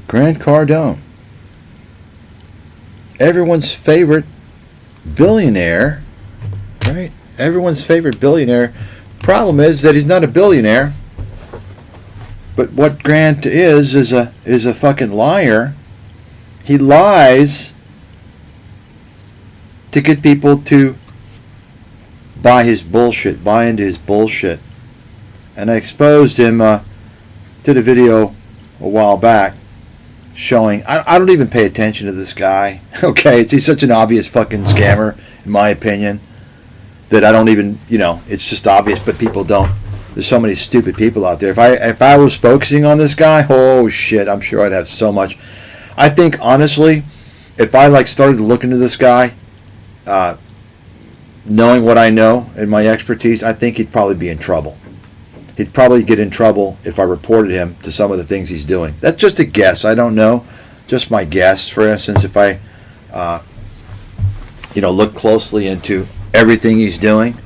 Grant Cardone, everyone's favorite billionaire, right? Everyone's favorite billionaire. Problem is that he's not a billionaire. But what Grant is a fucking liar. He lies to get people to buy his bullshit, buy into his bullshit. And I exposed him, did a video a while back showing, I don't even pay attention to this guy, okay? He's such an obvious fucking scammer, in my opinion, that I don't even, it's just obvious, but people don't. There's so many stupid people out there. If I was focusing on this guy, oh shit, I'm sure I'd have so much. I think, honestly, if I started to look into this guy, knowing what I know and my expertise, I think he'd probably be in trouble. He'd probably get in trouble if I reported him to some of the things he's doing. That's just a guess. I don't know. Just my guess. For instance, if I, look closely into everything he's doing,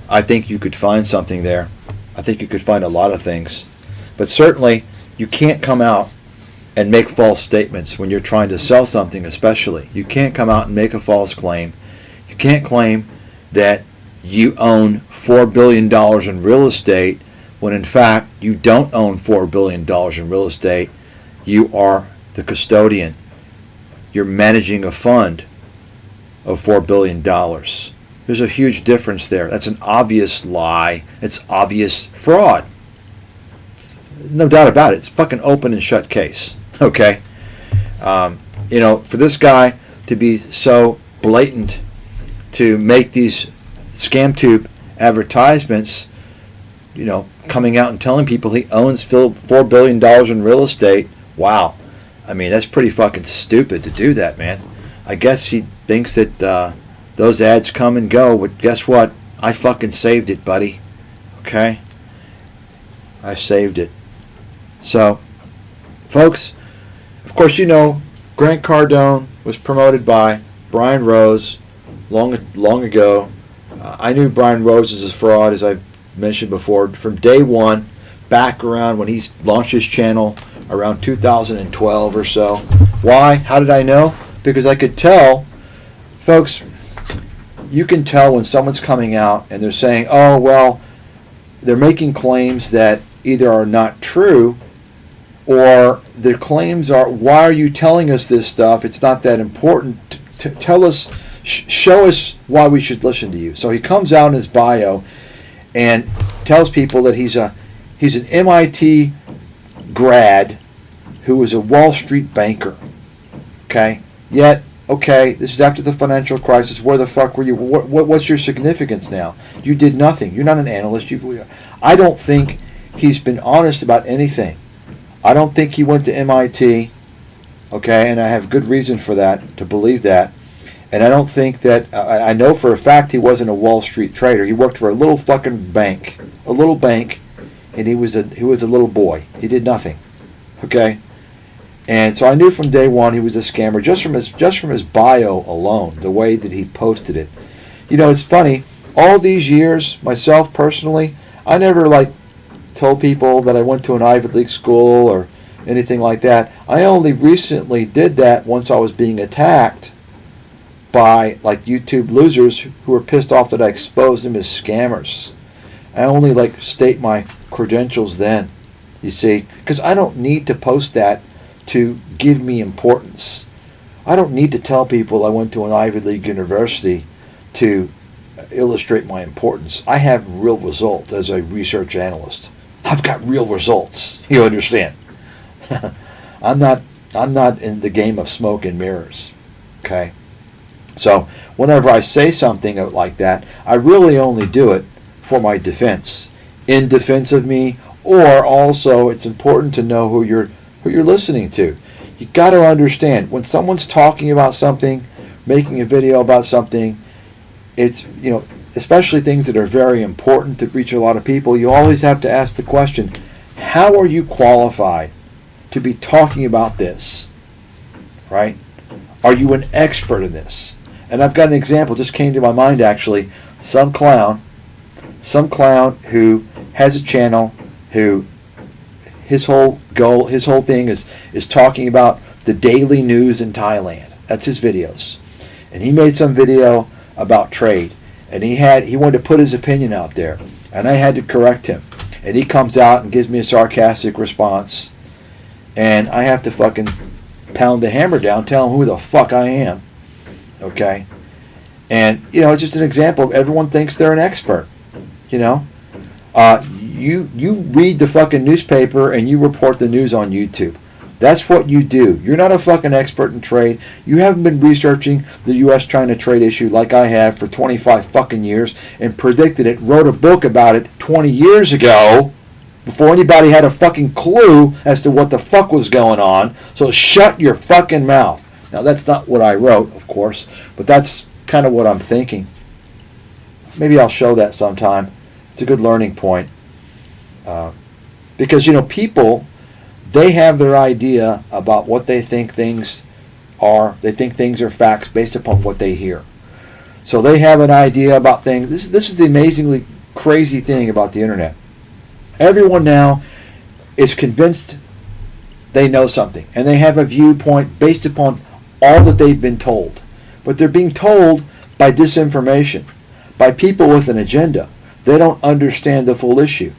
I think you could find something there. I think you could find a lot of things. But certainly, you can't come out and make false statements when you're trying to sell something, especially. You can't come out and make a false claim. You can't claim that you own $4 billion in real estate when in fact you don't own $4 billion in real estate. You are the custodian. You're managing a fund of $4 billion. There's a huge difference there. That's an obvious lie. It's obvious fraud. There's no doubt about it. It's fucking open and shut case. Okay? For this guy to be so blatant to make these scam tube advertisements, coming out and telling people he owns $4 billion in real estate. Wow. I mean, that's pretty fucking stupid to do that, man. I guess he thinks that those ads come and go, but guess what? I fucking saved it, buddy. Okay? I saved it. So, folks, of course, Grant Cardone was promoted by Brian Rose long ago. I knew Brian Rose as a fraud, as I've mentioned before, from day one, back around when he launched his channel around 2012 or so. Why? How did I know? Because I could tell, folks, you can tell when someone's coming out and they're saying, oh, well, they're making claims that either are not true or their claims are, why are you telling us this stuff? It's not that important. Tell us, show us why we should listen to you. So he comes out in his bio and tells people that he's an MIT grad who was a Wall Street banker. Okay? Yet, okay, this is after the financial crisis. Where the fuck were you? What's your significance now? You did nothing. You're not an analyst. I don't think he's been honest about anything. I don't think he went to MIT. Okay? And I have good reason for that, to believe that. And I don't think that, I know for a fact he wasn't a Wall Street trader. He worked for a little fucking bank. A little bank. And he was a little boy. He did nothing. Okay? And so I knew from day one he was a scammer just from his bio alone, the way that he posted it. It's funny. All these years, myself personally, I never told people that I went to an Ivy League school or anything like that. I only recently did that once I was being attacked by YouTube losers who were pissed off that I exposed them as scammers. I only state my credentials then, you see, because I don't need to post that to give me importance. I don't need to tell people I went to an Ivy League university to illustrate my importance. I have real results as a research analyst. I've got real results. You understand? I'm not in the game of smoke and mirrors. Okay? So whenever I say something like that, I really only do it for my defense. In defense of me, or also it's important to know who you're listening to. You got to understand, when someone's talking about something, making a video about something, it's, especially things that are very important to reach a lot of people, you always have to ask the question, how are you qualified to be talking about this? Right? Are you an expert in this? And I've got an example, just came to my mind actually. Some clown who has a channel, who his whole goal, his whole thing is talking about the daily news in Thailand. That's his videos. And he made some video about trade. And he wanted to put his opinion out there. And I had to correct him. And he comes out and gives me a sarcastic response. And I have to fucking pound the hammer down, tell him who the fuck I am. Okay? And, you know, it's just an example of everyone thinks they're an expert. You know? You read the fucking newspaper and you report the news on YouTube. That's what you do. You're not a fucking expert in trade. You haven't been researching the U.S.-China trade issue like I have for 25 fucking years and predicted it, wrote a book about it 20 years ago before anybody had a fucking clue as to what the fuck was going on. So shut your fucking mouth. Now, that's not what I wrote, of course, but that's kind of what I'm thinking. Maybe I'll show that sometime. It's a good learning point. Because, you know, people, they have their idea about what they think things are. They think things are facts based upon what they hear. So they have an idea about things. This is the amazingly crazy thing about the internet. Everyone now is convinced they know something. And they have a viewpoint based upon all that they've been told. But they're being told by disinformation, by people with an agenda. They don't understand the full issue.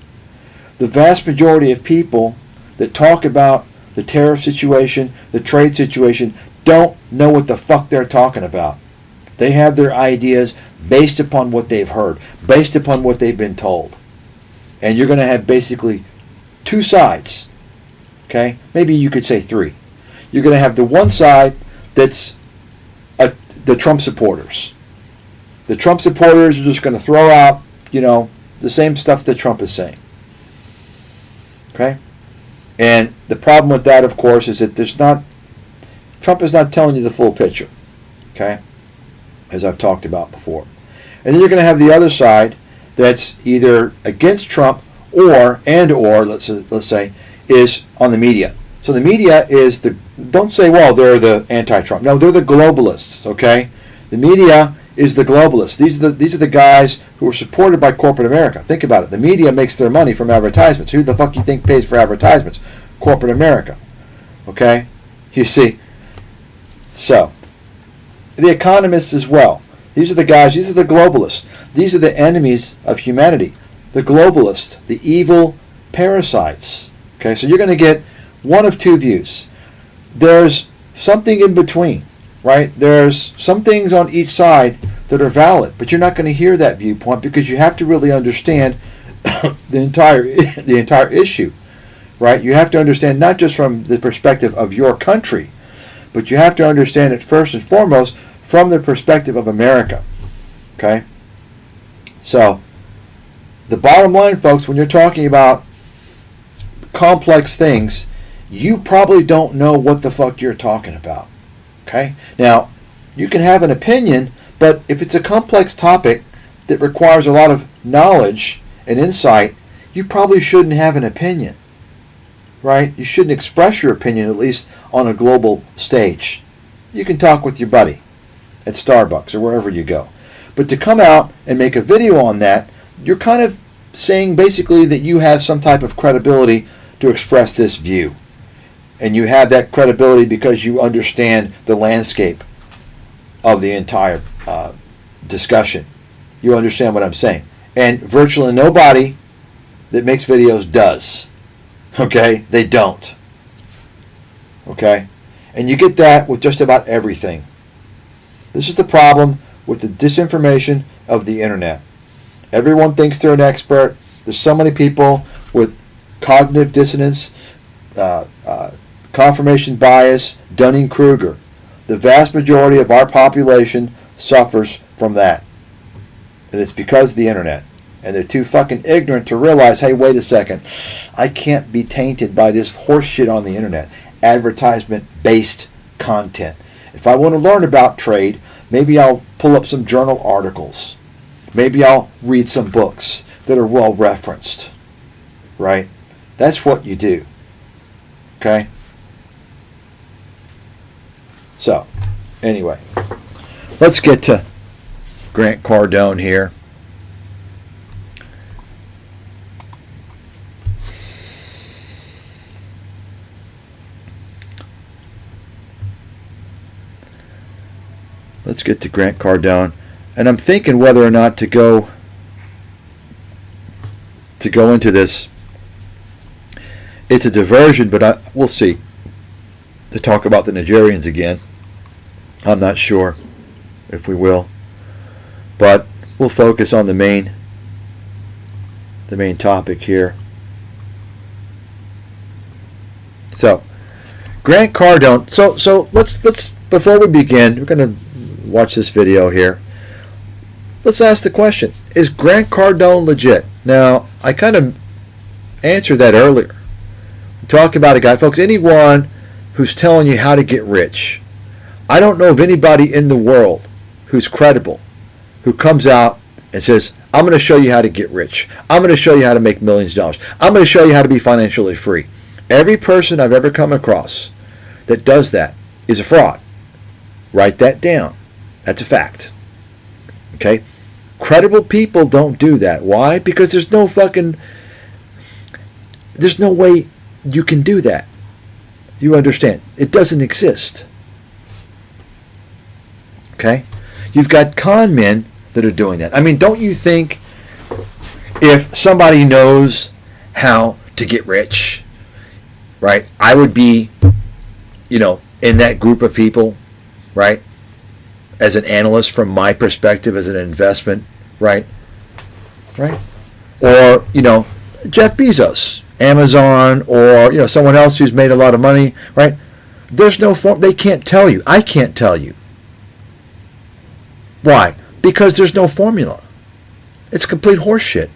The vast majority of people that talk about the tariff situation, the trade situation, don't know what the fuck they're talking about. They have their ideas based upon what they've heard, based upon what they've been told. And you're going to have basically two sides. Okay? Maybe you could say three. You're going to have the one side that's the Trump supporters. The Trump supporters are just going to throw out, you know, the same stuff that Trump is saying. Okay? And the problem with that, of course, is that Trump is not telling you the full picture. Okay? As I've talked about before. And then you're going to have the other side that's either against Trump or let's say, is on the media. So the media is don't say, well, they're the anti-Trump. No, they're the globalists, okay? The media is the globalists. These are the guys who are supported by corporate America. Think about it. The media makes their money from advertisements. Who the fuck you think pays for advertisements? Corporate America. Okay? You see? So, the economists as well. These are the guys, these are the globalists. These are the enemies of humanity. The globalists, the evil parasites. Okay, so you're going to get one of two views. There's something in between, right? There's some things on each side that are valid, but you're not going to hear that viewpoint because you have to really understand the entire issue, right? You have to understand not just from the perspective of your country, but you have to understand it first and foremost from the perspective of America, okay? So, the bottom line, folks, when you're talking about complex things, you probably don't know what the fuck you're talking about, okay? Now, you can have an opinion, but if it's a complex topic that requires a lot of knowledge and insight, you probably shouldn't have an opinion, right? You shouldn't express your opinion, at least on a global stage. You can talk with your buddy at Starbucks or wherever you go. But to come out and make a video on that, you're kind of saying basically that you have some type of credibility to express this view. And you have that credibility because you understand the landscape of the entire discussion. You understand what I'm saying. And virtually nobody that makes videos does. Okay? They don't. Okay? And you get that with just about everything. This is the problem with the disinformation of the internet. Everyone thinks they're an expert. There's so many people with cognitive dissonance, confirmation bias, Dunning-Kruger. The vast majority of our population suffers from that. And it's because of the internet. And they're too fucking ignorant to realize, hey, wait a second. I can't be tainted by this horse shit on the internet. Advertisement-based content. If I want to learn about trade, maybe I'll pull up some journal articles. Maybe I'll read some books that are well referenced. Right? That's what you do. Okay? So, anyway, let's get to Grant Cardone here. Let's get to Grant Cardone. And I'm thinking whether or not to go into this. It's a diversion, but we'll see. To talk about the Nigerians again. I'm not sure if we will. But we'll focus on the main topic here. So, Grant Cardone. So let's before we begin, we're going to watch this video here. Let's ask the question: is Grant Cardone legit? Now, I kind of answered that earlier. Talk about a guy, folks. Anyone who's telling you how to get rich, I don't know of anybody in the world who's credible, who comes out and says, I'm going to show you how to get rich. I'm going to show you how to make millions of dollars. I'm going to show you how to be financially free. Every person I've ever come across that does that is a fraud. Write that down. That's a fact. Okay? Credible people don't do that. Why? Because there's no way you can do that. You understand? It doesn't exist. Okay? You've got con men that are doing that. I mean, don't you think if somebody knows how to get rich, right, I would be, in that group of people, right, as an analyst from my perspective, as an investment, right? Or, Jeff Bezos, Amazon, or, someone else who's made a lot of money, right? There's no form. They can't tell you. I can't tell you. Why? Because there's no formula. It's complete horseshit.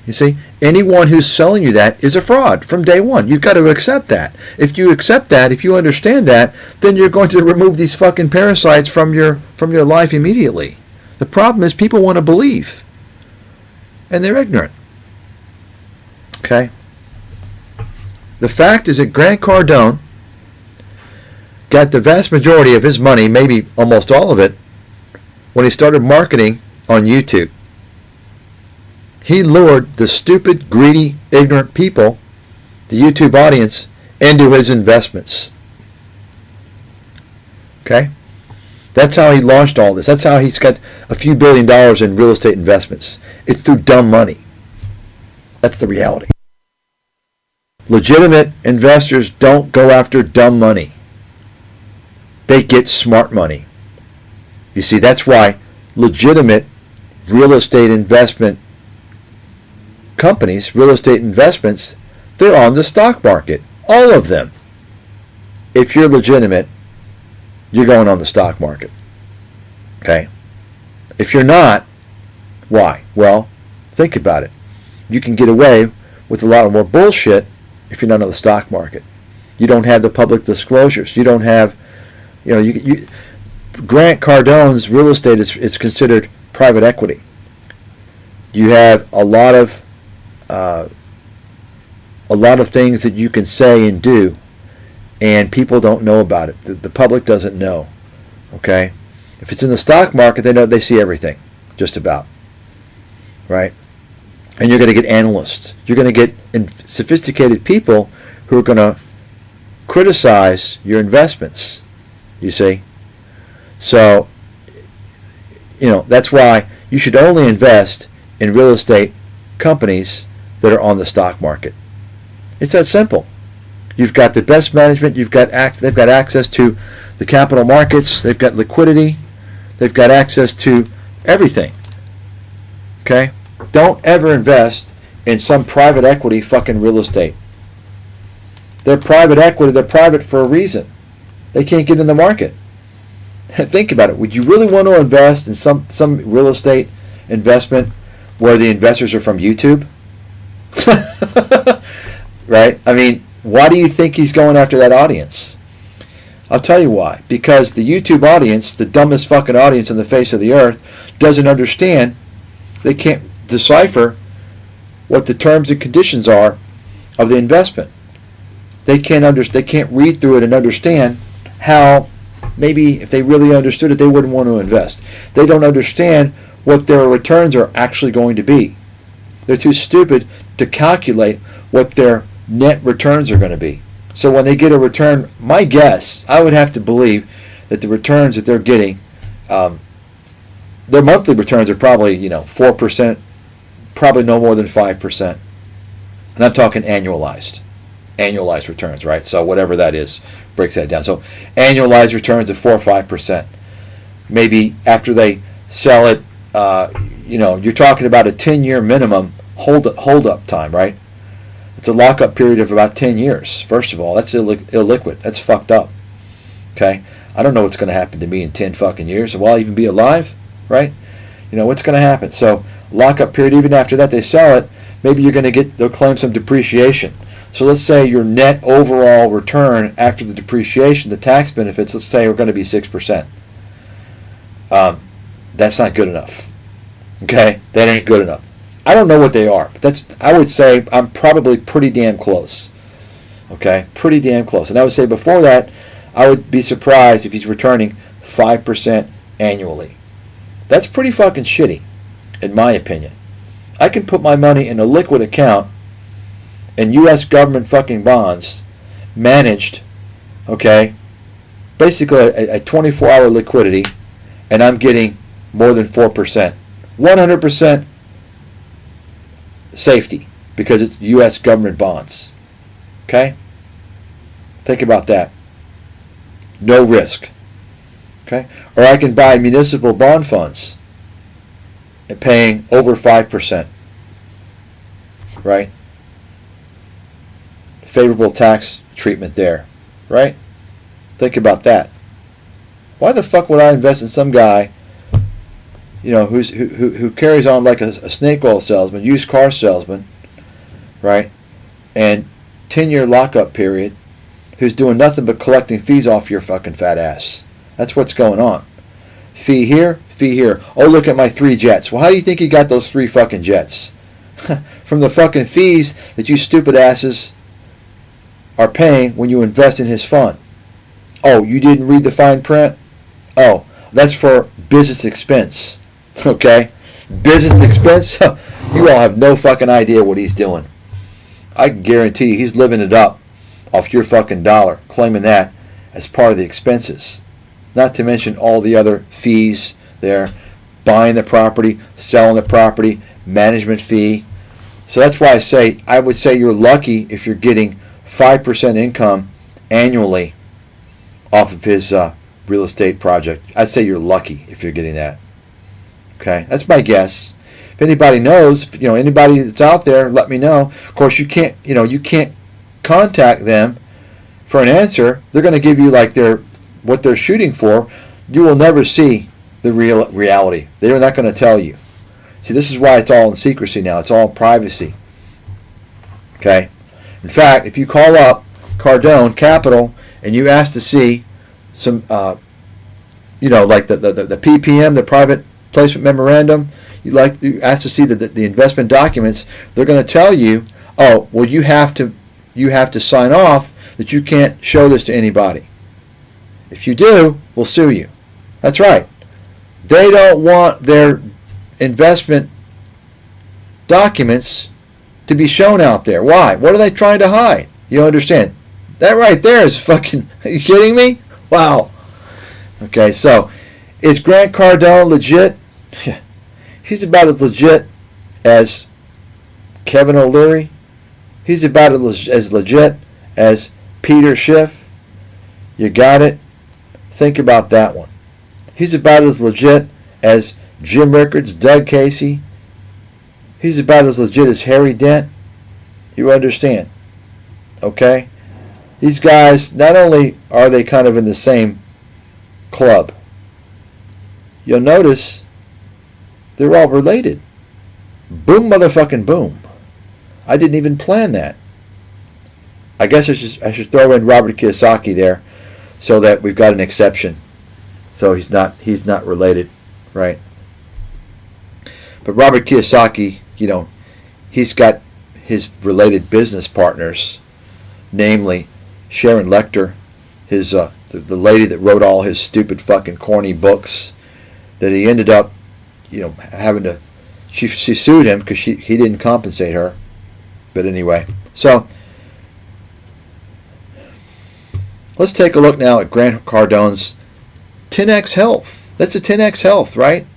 You see? Anyone who's selling you that is a fraud from day one. You've got to accept that. If you accept that, if you understand that, then you're going to remove these fucking parasites from your life immediately. The problem is people want to believe. And they're ignorant. Okay? The fact is that Grant Cardone got the vast majority of his money, maybe almost all of it, when he started marketing on YouTube. He lured the stupid, greedy, ignorant people, the YouTube audience, into his investments. Okay? That's how he launched all this. That's how he's got a few $1 billion in real estate investments. It's through dumb money. That's the reality. Legitimate investors don't go after dumb money. They get smart money. You see, that's why legitimate real estate investment companies, real estate investments, they're on the stock market. All of them. If you're legitimate, you're going on the stock market. Okay? If you're not, why? Well, think about it. You can get away with a lot more bullshit if you're not on the stock market. You don't have the public disclosures. You don't have, Grant Cardone's real estate is considered private equity. You have a lot of things that you can say and do, and people don't know about it. The public doesn't know. Okay, if it's in the stock market, they see everything, just about. Right, and you're going to get analysts. You're going to get sophisticated people who are going to criticize your investments. You see. So, that's why you should only invest in real estate companies that are on the stock market. It's that simple. You've got the best management. They've got access to the capital markets. They've got liquidity. They've got access to everything. Okay? Don't ever invest in some private equity fucking real estate. They're private equity. They're private for a reason. They can't get in the market. Think about it. Would you really want to invest in some real estate investment where the investors are from YouTube? Right? I mean, why do you think he's going after that audience? I'll tell you why. Because the YouTube audience, the dumbest fucking audience on the face of the earth, doesn't understand. They can't decipher what the terms and conditions are of the investment. They can't read through it and understand how. Maybe if they really understood it, they wouldn't want to invest. They don't understand what their returns are actually going to be. They're too stupid to calculate what their net returns are going to be. So when they get a return, my guess, I would have to believe that the returns that they're getting their monthly returns are probably 4%, probably no more than 5%, and I'm talking annualized returns, right? So whatever that is breaks that down. So annualized returns of 4 or 5%. Maybe after they sell it, you're talking about a 10-year minimum hold up time, right? It's a lockup period of about 10 years. First of all, that's illiquid. That's fucked up. Okay, I don't know what's going to happen to me in 10 fucking years. Will I even be alive? Right? What's going to happen? So lockup period. Even after that, they sell it. Maybe they'll claim some depreciation. So let's say your net overall return after the depreciation, the tax benefits, let's say are going to be 6%. That's not good enough. Okay, that ain't good enough. I don't know what they are, but I would say I'm probably pretty damn close. Okay, pretty damn close. And I would say before that, I would be surprised if he's returning 5% annually. That's pretty fucking shitty, in my opinion. I can put my money in a liquid account in U.S. government fucking bonds, managed, okay, basically a 24-hour liquidity, and I'm getting more than 4%. 100% safety because it's U.S. government bonds. Okay? Think about that. No risk. Okay? Or I can buy municipal bond funds and paying over 5%. Right? Favorable tax treatment there. Right? Think about that. Why the fuck would I invest in some guy who carries on like a snake oil salesman, used car salesman, right? And 10-year lockup period, who's doing nothing but collecting fees off your fucking fat ass. That's what's going on. Fee here, fee here. Oh, look at my 3 jets. Well, how do you think he got those 3 fucking jets? From the fucking fees that you stupid asses are paying when you invest in his fund. Oh, you didn't read the fine print? Oh, that's for business expense. Okay? Business expense? You all have no fucking idea what he's doing. I can guarantee you he's living it up off your fucking dollar, claiming that as part of the expenses. Not to mention all the other fees there, buying the property, selling the property, management fee. So that's why I would say you're lucky if you're getting 5% income annually off of his real estate project. I'd say you're lucky if you're getting that. Okay, that's my guess. If anybody knows, anybody that's out there, let me know. Of course, you can't contact them for an answer. They're going to give you like what they're shooting for. You will never see the reality. They're not going to tell you. See, this is why it's all in secrecy now. It's all privacy. Okay. In fact, if you call up Cardone Capital and you ask to see some, like the PPM, the private placement memorandum, you ask to see the investment documents, they're going to tell you, oh, well, you have to sign off that you can't show this to anybody. If you do, we'll sue you. That's right. They don't want their investment documents to be shown out there. Why? What are they trying to hide? You understand? That right there is fucking... Are you kidding me? Wow. Okay, so is Grant Cardone legit? He's about as legit as Kevin O'Leary. He's about as legit as Peter Schiff. You got it? Think about that one. He's about as legit as Jim Rickards, Doug Casey. He's about as legit as Harry Dent. You understand? Okay? These guys, not only are they kind of in the same club, you'll notice they're all related. Boom, motherfucking boom. I didn't even plan that. I guess I should throw in Robert Kiyosaki there so that we've got an exception. So he's not related, right? But Robert Kiyosaki, he's got his related business partners, namely Sharon Lechter, his the lady that wrote all his stupid fucking corny books, that he ended up, having to. She sued him because he didn't compensate her. But anyway, so let's take a look now at Grant Cardone's 10x Health. That's a 10x health, right?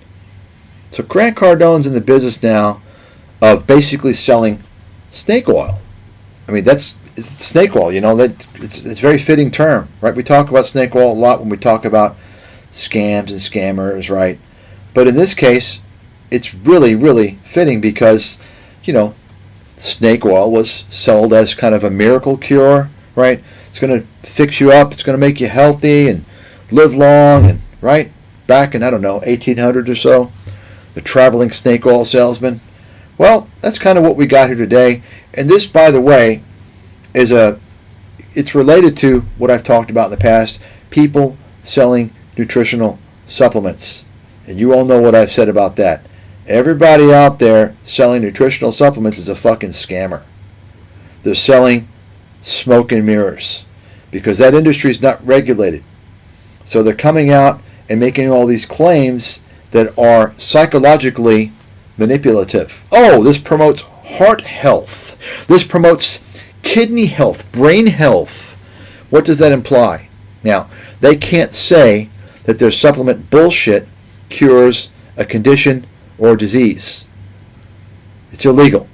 So Grant Cardone's in the business now of basically selling snake oil. I mean, it's snake oil, that it's a very fitting term, right? We talk about snake oil a lot when we talk about scams and scammers, right? But in this case, it's really, really fitting because, snake oil was sold as kind of a miracle cure, right? It's going to fix you up. It's going to make you healthy and live long, and right? Back in, 1800 or so, the traveling snake oil salesman. Well, that's kind of what we got here today. And this, by the way, it's related to what I've talked about in the past, people selling nutritional supplements. And you all know what I've said about that. Everybody out there selling nutritional supplements is a fucking scammer. They're selling smoke and mirrors because that industry is not regulated. So they're coming out and making all these claims that are psychologically manipulative. Oh, this promotes heart health. This promotes kidney health, brain health. What does that imply? Now, they can't say that their supplement bullshit cures a condition or disease. It's illegal.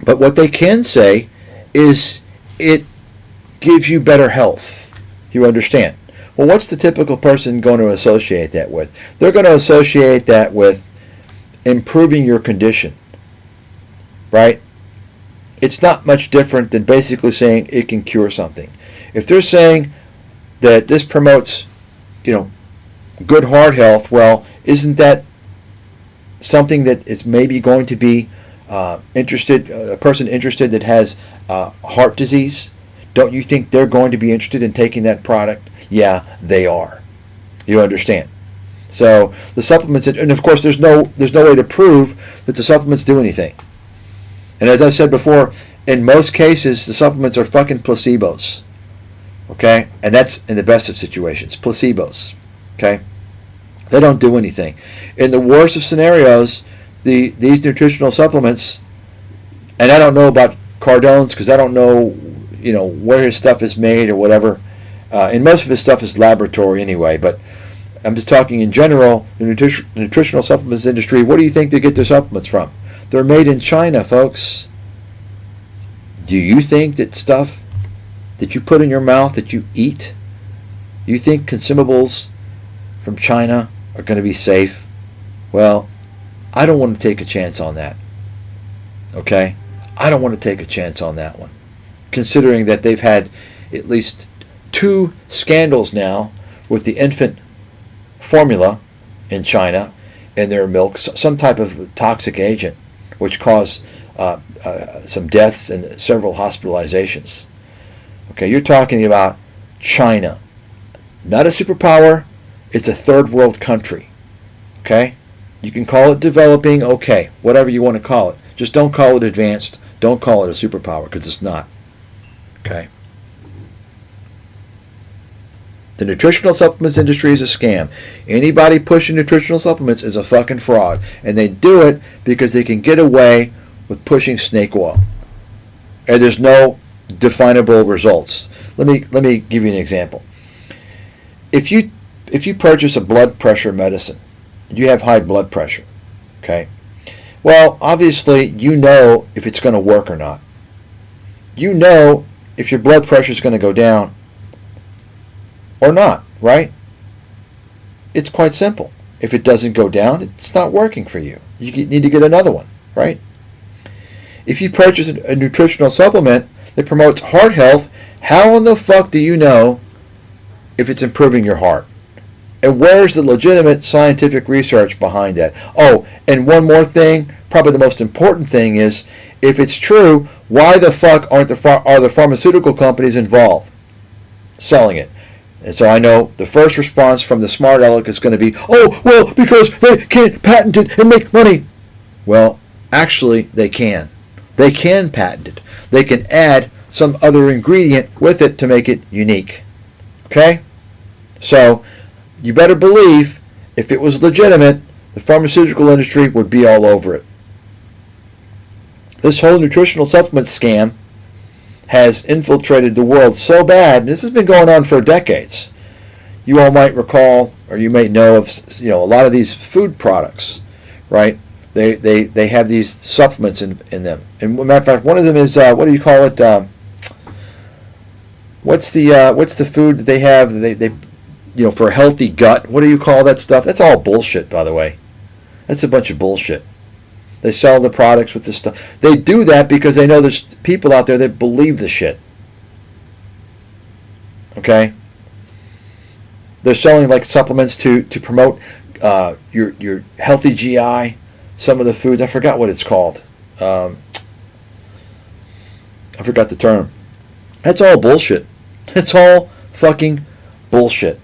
But what they can say is it gives you better health. You understand? Well, what's the typical person going to associate that with? They're going to associate that with improving your condition, right? It's not much different than basically saying it can cure something. If they're saying that this promotes, good heart health, well, isn't that something that is maybe going to be a person interested that has heart disease? Don't you think they're going to be interested in taking that product? Yeah, they are. You understand? So the supplements, and of course there's no way to prove that the supplements do anything. And as I said before, in most cases the supplements are fucking placebos. Okay? And that's in the best of situations. Placebos. Okay? They don't do anything. In the worst of scenarios, these nutritional supplements, and I don't know about Cardone's because I don't know, where his stuff is made or whatever. And most of his stuff is laboratory anyway, but I'm just talking in general, the nutritional supplements industry, what do you think they get their supplements from? They're made in China, folks. Do you think that stuff that you put in your mouth, that you eat, you think consumables from China are going to be safe? Well, I don't want to take a chance on that. Okay? I don't want to take a chance on that one. Considering that they've had at least 2 scandals now with the infant formula in China in their milk, some type of toxic agent which caused some deaths and several hospitalizations. Okay, you're talking about China. Not a superpower, it's a third world country. Okay? You can call it developing, okay, whatever you want to call it. Just don't call it advanced. Don't call it a superpower because it's not. Okay? The nutritional supplements industry is a scam. Anybody pushing nutritional supplements is a fucking fraud. And they do it because they can get away with pushing snake oil. And there's no definable results. Let me give you an example. If you purchase a blood pressure medicine, you have high blood pressure, okay? Well, obviously you know if it's going to work or not. You know if your blood pressure is going to go down or not, right? It's quite simple. If it doesn't go down, it's not working for you. You need to get another one, right? If you purchase a nutritional supplement that promotes heart health, how in the fuck do you know if it's improving your heart? And where's the legitimate scientific research behind that? Oh, and one more thing, probably the most important thing is, if it's true, why the fuck are the pharmaceutical companies involved selling it? And so I know the first response from the smart aleck is going to be, oh, well, because they can't patent it and make money. Well, actually, they can. They can patent it. They can add some other ingredient with it to make it unique. Okay? So, you better believe, if it was legitimate, the pharmaceutical industry would be all over it. This whole nutritional supplement scam has infiltrated the world so bad, and this has been going on for decades. You all might recall or you may know of, a lot of these food products, right? They have these supplements in them. And matter of fact, one of them is what do you call it? What's the food that they have? They for a healthy gut. What do you call that stuff? That's all bullshit, by the way. That's a bunch of bullshit. They sell the products with this stuff. They do that because they know there's people out there that believe the shit. Okay? They're selling like supplements to promote your healthy GI. Some of the foods, I forgot what it's called. I forgot the term. That's all bullshit. It's all fucking bullshit.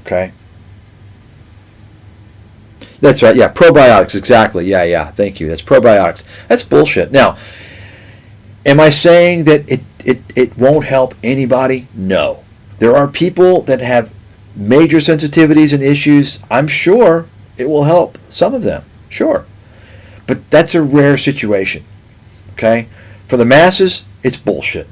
Okay? That's right. Yeah, probiotics. Exactly. Yeah. Thank you. That's probiotics. That's bullshit. Now, am I saying that it won't help anybody? No. There are people that have major sensitivities and issues. I'm sure it will help some of them. Sure. But that's a rare situation. Okay? For the masses, it's bullshit.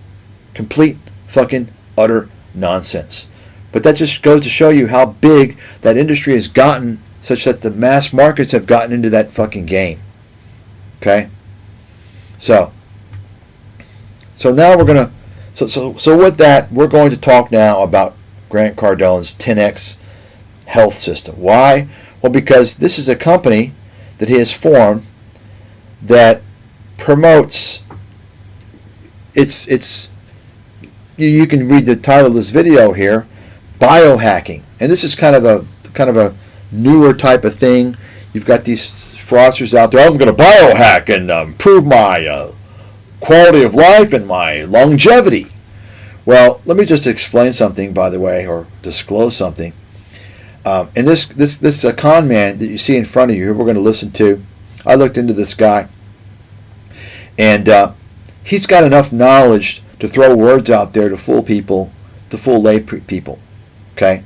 Complete fucking utter nonsense. But that just goes to show you how big that industry has gotten, such that the mass markets have gotten into that fucking game. Okay? So now we're going to, so with that, we're going to talk now about Grant Cardone's 10X health system. Why? Well, because this is a company that he has formed that promotes, you can read the title of this video here, biohacking. And this is kind of a newer type of thing. You've got these fraudsters out there. I'm going to biohack and improve my quality of life and my longevity. Well, let me just explain something, by the way, or disclose something. And this con man that you see in front of you, who we're going to listen to, I looked into this guy, and he's got enough knowledge to throw words out there to fool people, to fool lay people. Okay?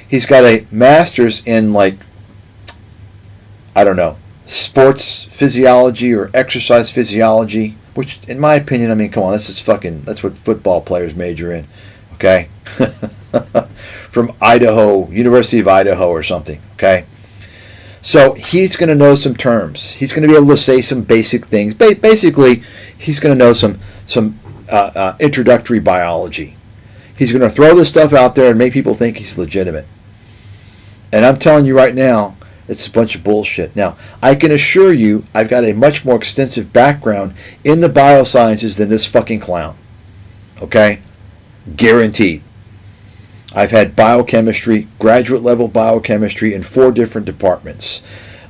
He's got a master's in, sports physiology or exercise physiology, which, in my opinion, come on, that's what football players major in. Okay? From Idaho, University of Idaho or something. Okay? So he's going to know some terms. He's going to be able to say some basic things. Basically, he's going to know some introductory biology. He's going to throw this stuff out there and make people think he's legitimate. And I'm telling you right now, it's a bunch of bullshit. Now, I can assure you I've got a much more extensive background in the biosciences than this fucking clown. Okay? Guaranteed. I've had biochemistry, graduate level biochemistry in 4 different departments.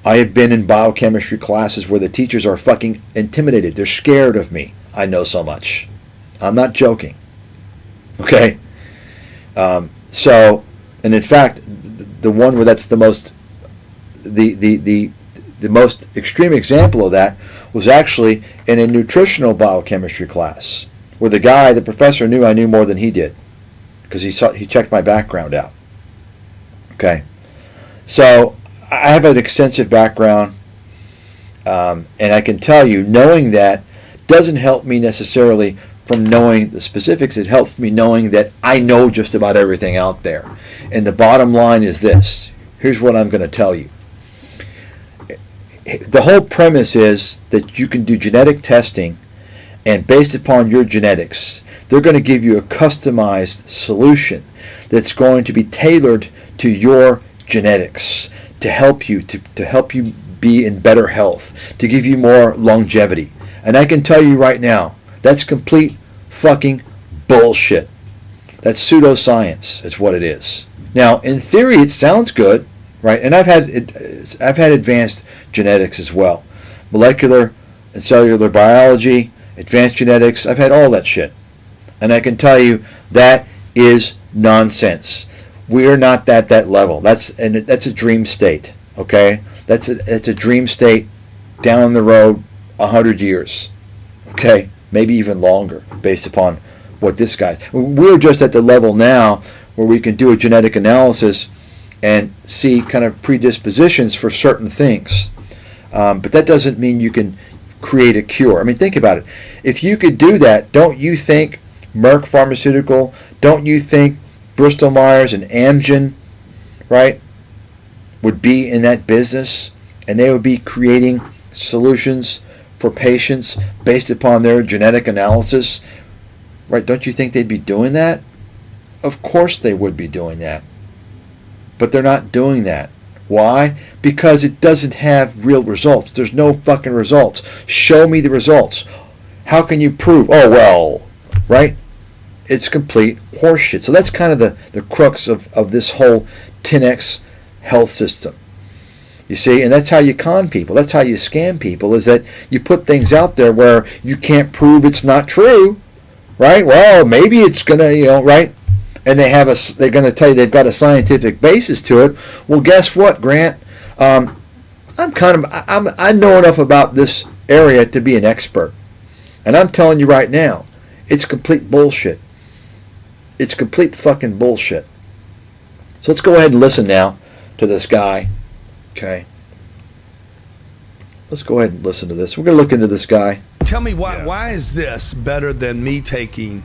I have been in biochemistry classes where the teachers are fucking intimidated. They're scared of me. I know so much. I'm not joking. Okay? And in fact, the one where that's the most most extreme example of that was actually in a nutritional biochemistry class, where the professor knew I knew more than he did, because he checked my background out. Okay, so I have an extensive background, and I can tell you, knowing that doesn't help me necessarily from knowing the specifics. It helps me knowing that I know just about everything out there. And the bottom line is this. Here's what I'm going to tell you. The whole premise is that you can do genetic testing, and based upon your genetics, they're going to give you a customized solution that's going to be tailored to your genetics to help you be in better health, to give you more longevity. And I can tell you right now, that's complete fucking bullshit. That's pseudoscience is what it is. Now, in theory, it sounds good, right? And I've had advanced genetics as well. Molecular and cellular biology, advanced genetics, I've had all that shit. And I can tell you that is nonsense. We are not that level. That's a dream state, okay? That's a dream state down the road 100 years, okay? Maybe even longer, based upon what this guy's. We're just at the level now where we can do a genetic analysis and see kind of predispositions for certain things. But that doesn't mean you can create a cure. I mean, think about it. If you could do that, don't you think Merck Pharmaceutical, don't you think Bristol Myers and Amgen right, would be in that business, and they would be creating solutions for patients based upon their genetic analysis, right? Don't you think they'd be doing that? Of course they would be doing that. But they're not doing that. Why? Because it doesn't have real results. There's no fucking results. Show me the results. How can you prove? Oh, well, right? It's complete horseshit. So that's kind of the crux of this whole 10X health system. You see, and that's how you con people. That's how you scam people, is that you put things out there where you can't prove it's not true, right? Well, maybe it's going to, right? And they're going to tell you they've got a scientific basis to it. Well, guess what, Grant? I know enough about this area to be an expert. And I'm telling you right now, it's complete bullshit. It's complete fucking bullshit. So let's go ahead and listen now to this guy. Okay. Let's go ahead and listen to this. We're going to look into this guy. Tell me why is this better than me taking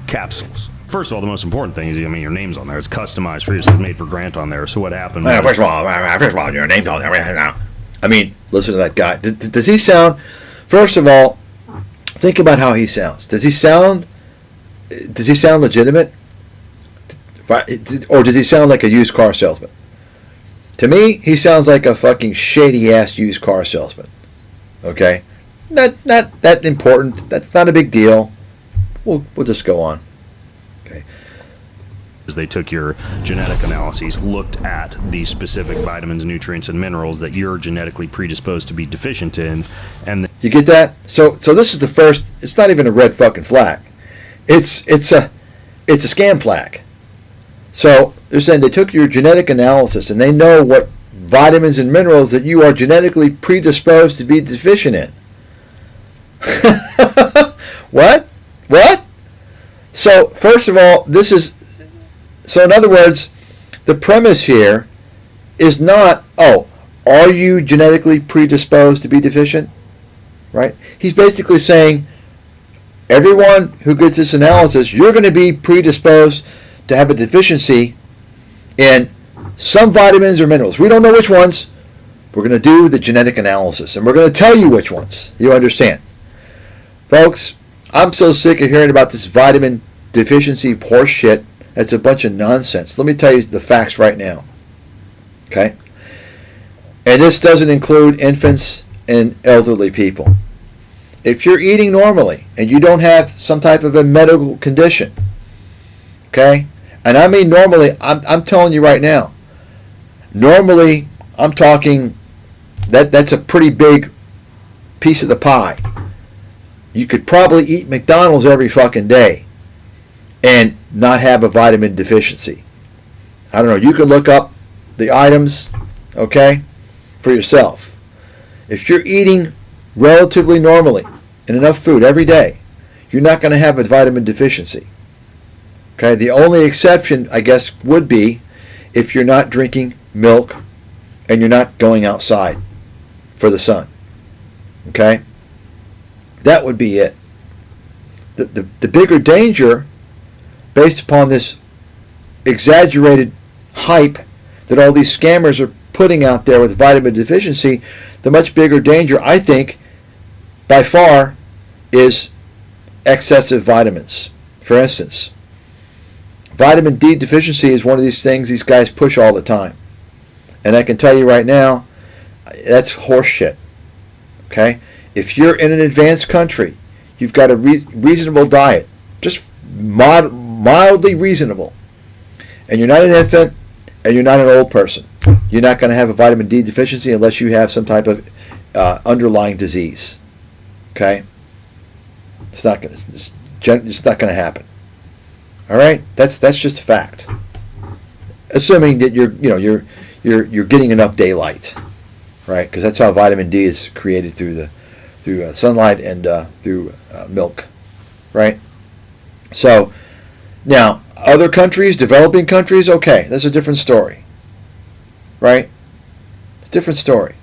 capsules? First of all, the most important thing is, your name's on there. It's customized for you. It's made for Grant on there. So what happened? First of all, your name's on there. I mean, listen to that guy. Does he sound? First of all, think about how he sounds. Does he sound legitimate? Or does he sound like a used car salesman? To me, he sounds like a fucking shady ass used car salesman. Okay, not that important. That's not a big deal. We'll just go on. Okay. They took your genetic analyses, looked at the specific vitamins, nutrients, and minerals that you're genetically predisposed to be deficient in, and you get that? So this is the first. It's not even a red fucking flag. It's a scam flag. So they're saying they took your genetic analysis and they know what vitamins and minerals that you are genetically predisposed to be deficient in. What? So first of all, so in other words, the premise here is not, are you genetically predisposed to be deficient? Right? He's basically saying, everyone who gets this analysis, you're going to be predisposed to have a deficiency in some vitamins or minerals. We don't know which ones. We're going to do the genetic analysis, and we're going to tell you which ones. You understand? Folks, I'm so sick of hearing about this vitamin deficiency horse shit. That's a bunch of nonsense. Let me tell you the facts right now. Okay? And this doesn't include infants and elderly people. If you're eating normally and you don't have some type of a medical condition, okay? And I mean normally, I'm telling you right now, normally I'm talking that's a pretty big piece of the pie. You could probably eat McDonald's every fucking day and not have a vitamin deficiency. I don't know, you can look up the items, okay, for yourself. If you're eating relatively normally and enough food every day, you're not going to have a vitamin deficiency. Okay, the only exception, I guess, would be if you're not drinking milk and you're not going outside for the sun. Okay? That would be it. The bigger danger, based upon this exaggerated hype that all these scammers are putting out there with vitamin deficiency, the much bigger danger, I think, by far, is excessive vitamins. For instance, vitamin D deficiency is one of these things these guys push all the time. And I can tell you right now, that's horseshit. Okay? If you're in an advanced country, you've got a reasonable diet, just mildly reasonable, and you're not an infant and you're not an old person, you're not going to have a vitamin D deficiency unless you have some type of underlying disease. Okay? It's not going to happen. All right? That's just a fact. Assuming that you're getting enough daylight, right? Because that's how vitamin D is created through sunlight and through milk, right? So now other countries, developing countries, okay, that's a different story, right? It's a different story.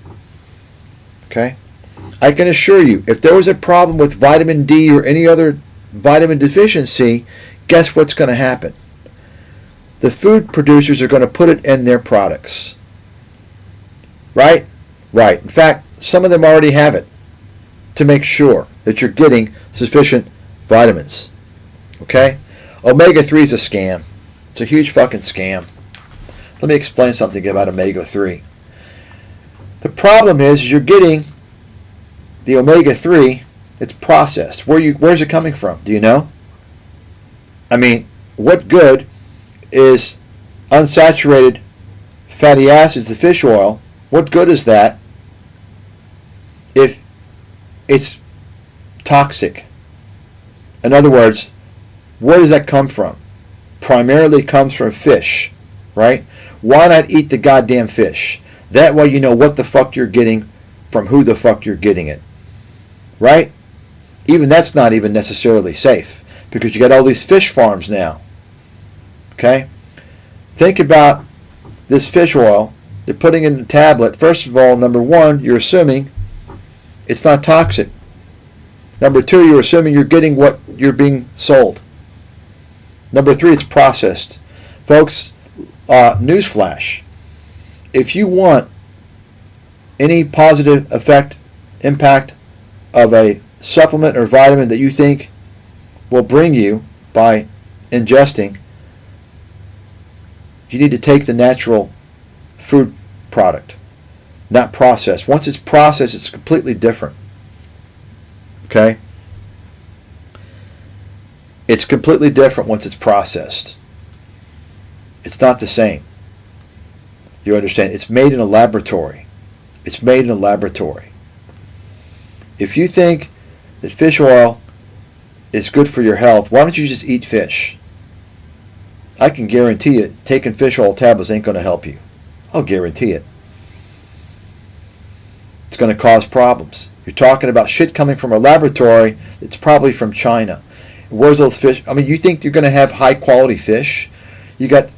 Okay? I can assure you, if there was a problem with vitamin D or any other vitamin deficiency, guess what's going to happen? the food producers are going to put it in their products. Right? Right. In fact, some of them already have it to make sure that you're getting sufficient vitamins. Okay? Omega-3 is a scam. It's a huge fucking scam. Let me explain something about omega-3. The problem is you're getting the omega-3, it's processed. Where's it coming from? Do you know? I mean, what good is unsaturated fatty acids, the fish oil? What good is that if it's toxic? In other words, where does that come from? Primarily comes from fish, right? Why not eat the goddamn fish? That way you know what the fuck you're getting from who the fuck you're getting it. Right? Even that's not even necessarily safe because you got all these fish farms now. Okay? Think about this fish oil. They're putting in the tablet. First of all, number one, you're assuming it's not toxic. Number two, you're assuming you're getting what you're being sold. Number three, it's processed. Folks, newsflash. If you want any positive impact of a supplement or vitamin that you think will bring you by ingesting, you need to take the natural food product, not processed. Once it's processed, it's completely different. Okay? It's completely different once it's processed. It's not the same. You understand? It's made in a laboratory. It's made in a laboratory. If you think that fish oil is good for your health, why don't you just eat fish? I can guarantee it, taking fish oil tablets ain't going to help you. I'll guarantee it. It's going to cause problems. You're talking about shit coming from a laboratory. It's probably from China. Where's those fish? I mean, you think you're going to have high quality fish? You got.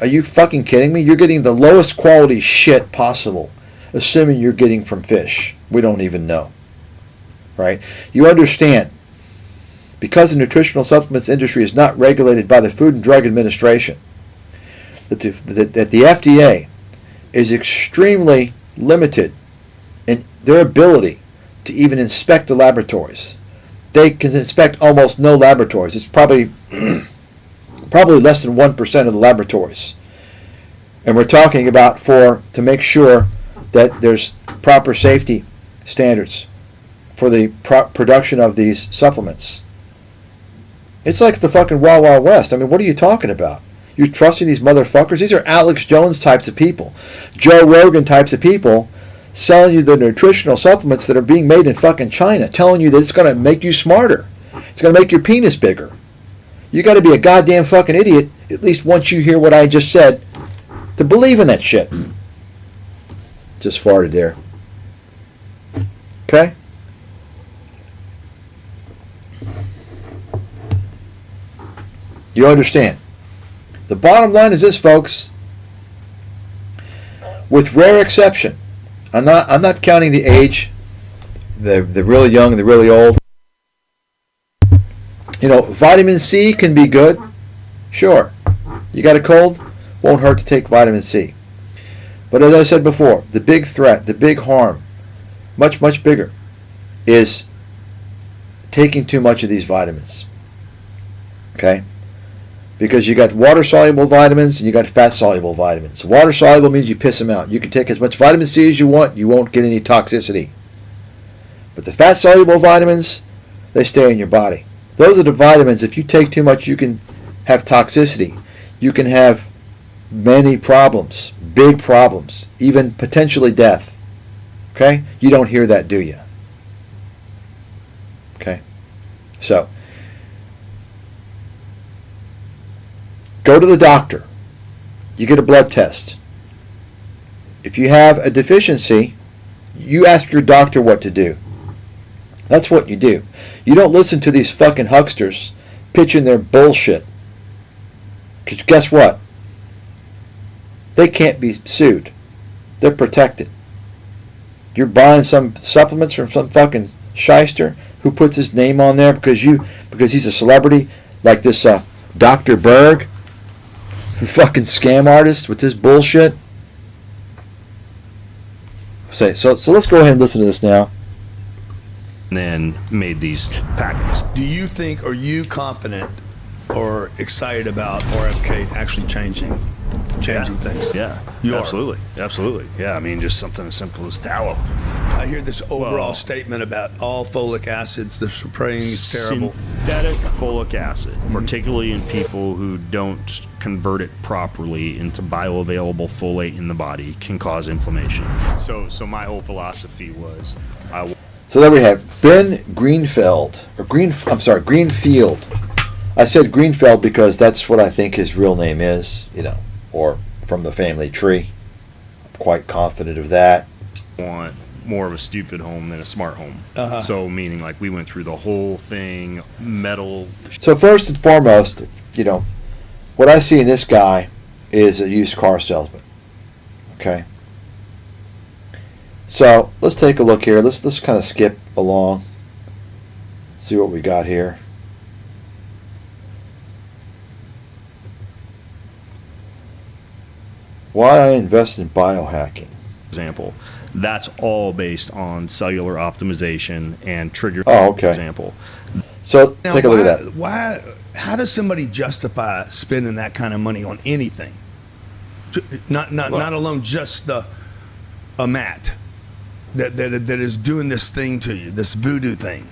Are you fucking kidding me? You're getting the lowest quality shit possible, assuming you're getting from fish. We don't even know. Right? You understand, because the nutritional supplements industry is not regulated by the Food and Drug Administration, that the FDA is extremely limited in their ability to even inspect the laboratories. They can inspect almost no laboratories. It's probably less than 1% of the laboratories. And we're talking about to make sure that there's proper safety standards for the production of these supplements. It's like the fucking Wild Wild West. I mean, what are you talking about? You're trusting these motherfuckers? These are Alex Jones types of people, Joe Rogan types of people selling you the nutritional supplements that are being made in fucking China, telling you that it's going to make you smarter. It's going to make your penis bigger. You got to be a goddamn fucking idiot, at least once you hear what I just said, to believe in that shit. Just farted there. Okay? You understand? The bottom line is this, folks. With rare exception, I'm not counting the age, the really young and the really old. You know, vitamin C can be good. Sure. You got a cold? Won't hurt to take vitamin C. But as I said before, the big threat, the big harm, much, much bigger, is taking too much of these vitamins. Okay? Because you got water-soluble vitamins and you got fat-soluble vitamins. Water-soluble means you piss them out. You can take as much vitamin C as you want. You won't get any toxicity. But the fat-soluble vitamins, they stay in your body. Those are the vitamins. If you take too much, you can have toxicity. You can have many problems, big problems, even potentially death. Okay? You don't hear that, do you? Okay? So, go to the doctor. You get a blood test. If you have a deficiency, you ask your doctor what to do. That's what you do. You don't listen to these fucking hucksters pitching their bullshit. Because guess what? They can't be sued. They're protected. You're buying some supplements from some fucking shyster who puts his name on there because he's a celebrity, like this Dr. Berg, fucking scam artist with this bullshit. So let's go ahead and listen to this now. And then made these packets. Do you think, are you confident or excited about RFK actually changing things? Yeah, You are? absolutely. Yeah, I mean, just something as simple as tallow. I hear this overall statement about all folic acids, the spraying is terrible. Synthetic folic acid, particularly in people who don't convert it properly into bioavailable folate in the body, can cause inflammation. So my whole philosophy was, So there we have Ben Greenfield. I said Greenfield because that's what I think his real name is, or from the family tree. I'm quite confident of that. want more of a stupid home than a smart home. Uh-huh. So meaning like we went through the whole thing, metal. So first and foremost, what I see in this guy is a used car salesman. Okay. So let's take a look here. Let's kind of skip along. See what we got here. Why I invest in biohacking. Example. That's all based on cellular optimization and trigger. Oh, okay. Example. So Now, take a look at that. Why? How does somebody justify spending that kind of money on anything? Not alone just a mat that is doing this thing to you, this voodoo thing.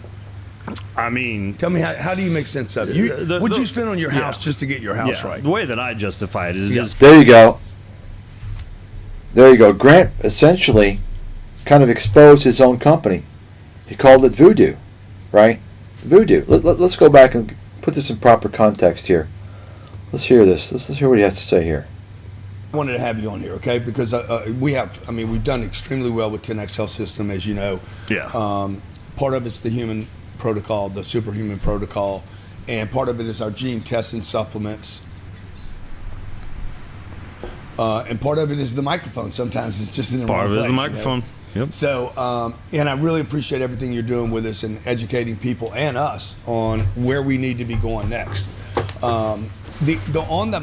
I mean, Tell me how do you make sense of it? What'd you spend on your house just to get your house right? The way that I justify it is just There you go. There you go. Grant essentially kind of exposed his own company. He called it voodoo, right? Voodoo. Let's go back and put this in proper context here. Let's hear this. Let's hear what he has to say here. I wanted to have you on here, okay? Because we've done extremely well with 10X Health System, as you know. Yeah. Part of it's the human protocol, the superhuman protocol, and part of it is our gene testing supplements. And part of it is the microphone. Sometimes it's just in the part wrong of it is place. the microphone. Yep. So, and I really appreciate everything you're doing with us and educating people and us on where we need to be going next. On the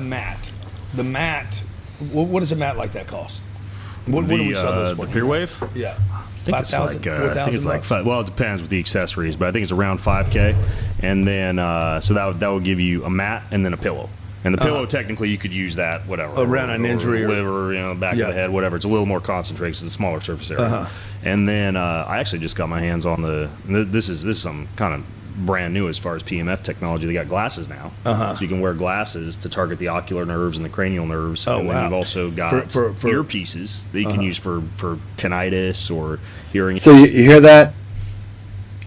mat, what does a mat like that cost? What do we sell those for? The Pure Wave? Yeah. I think it's like $5,000. Well, it depends with the accessories, but I think it's around $5K. And then so that will give you a mat and then a pillow. And the pillow, technically, you could use that, whatever. Around an injury or liver, back of the head, whatever. It's a little more concentrated because it's a smaller surface area. And then I actually just got my hands on this is some kind of brand new as far as PMF technology. They got glasses now. So you can wear glasses to target the ocular nerves and the cranial nerves. Oh, and then you've also got for earpieces that you can use for tinnitus or hearing. So you hear that?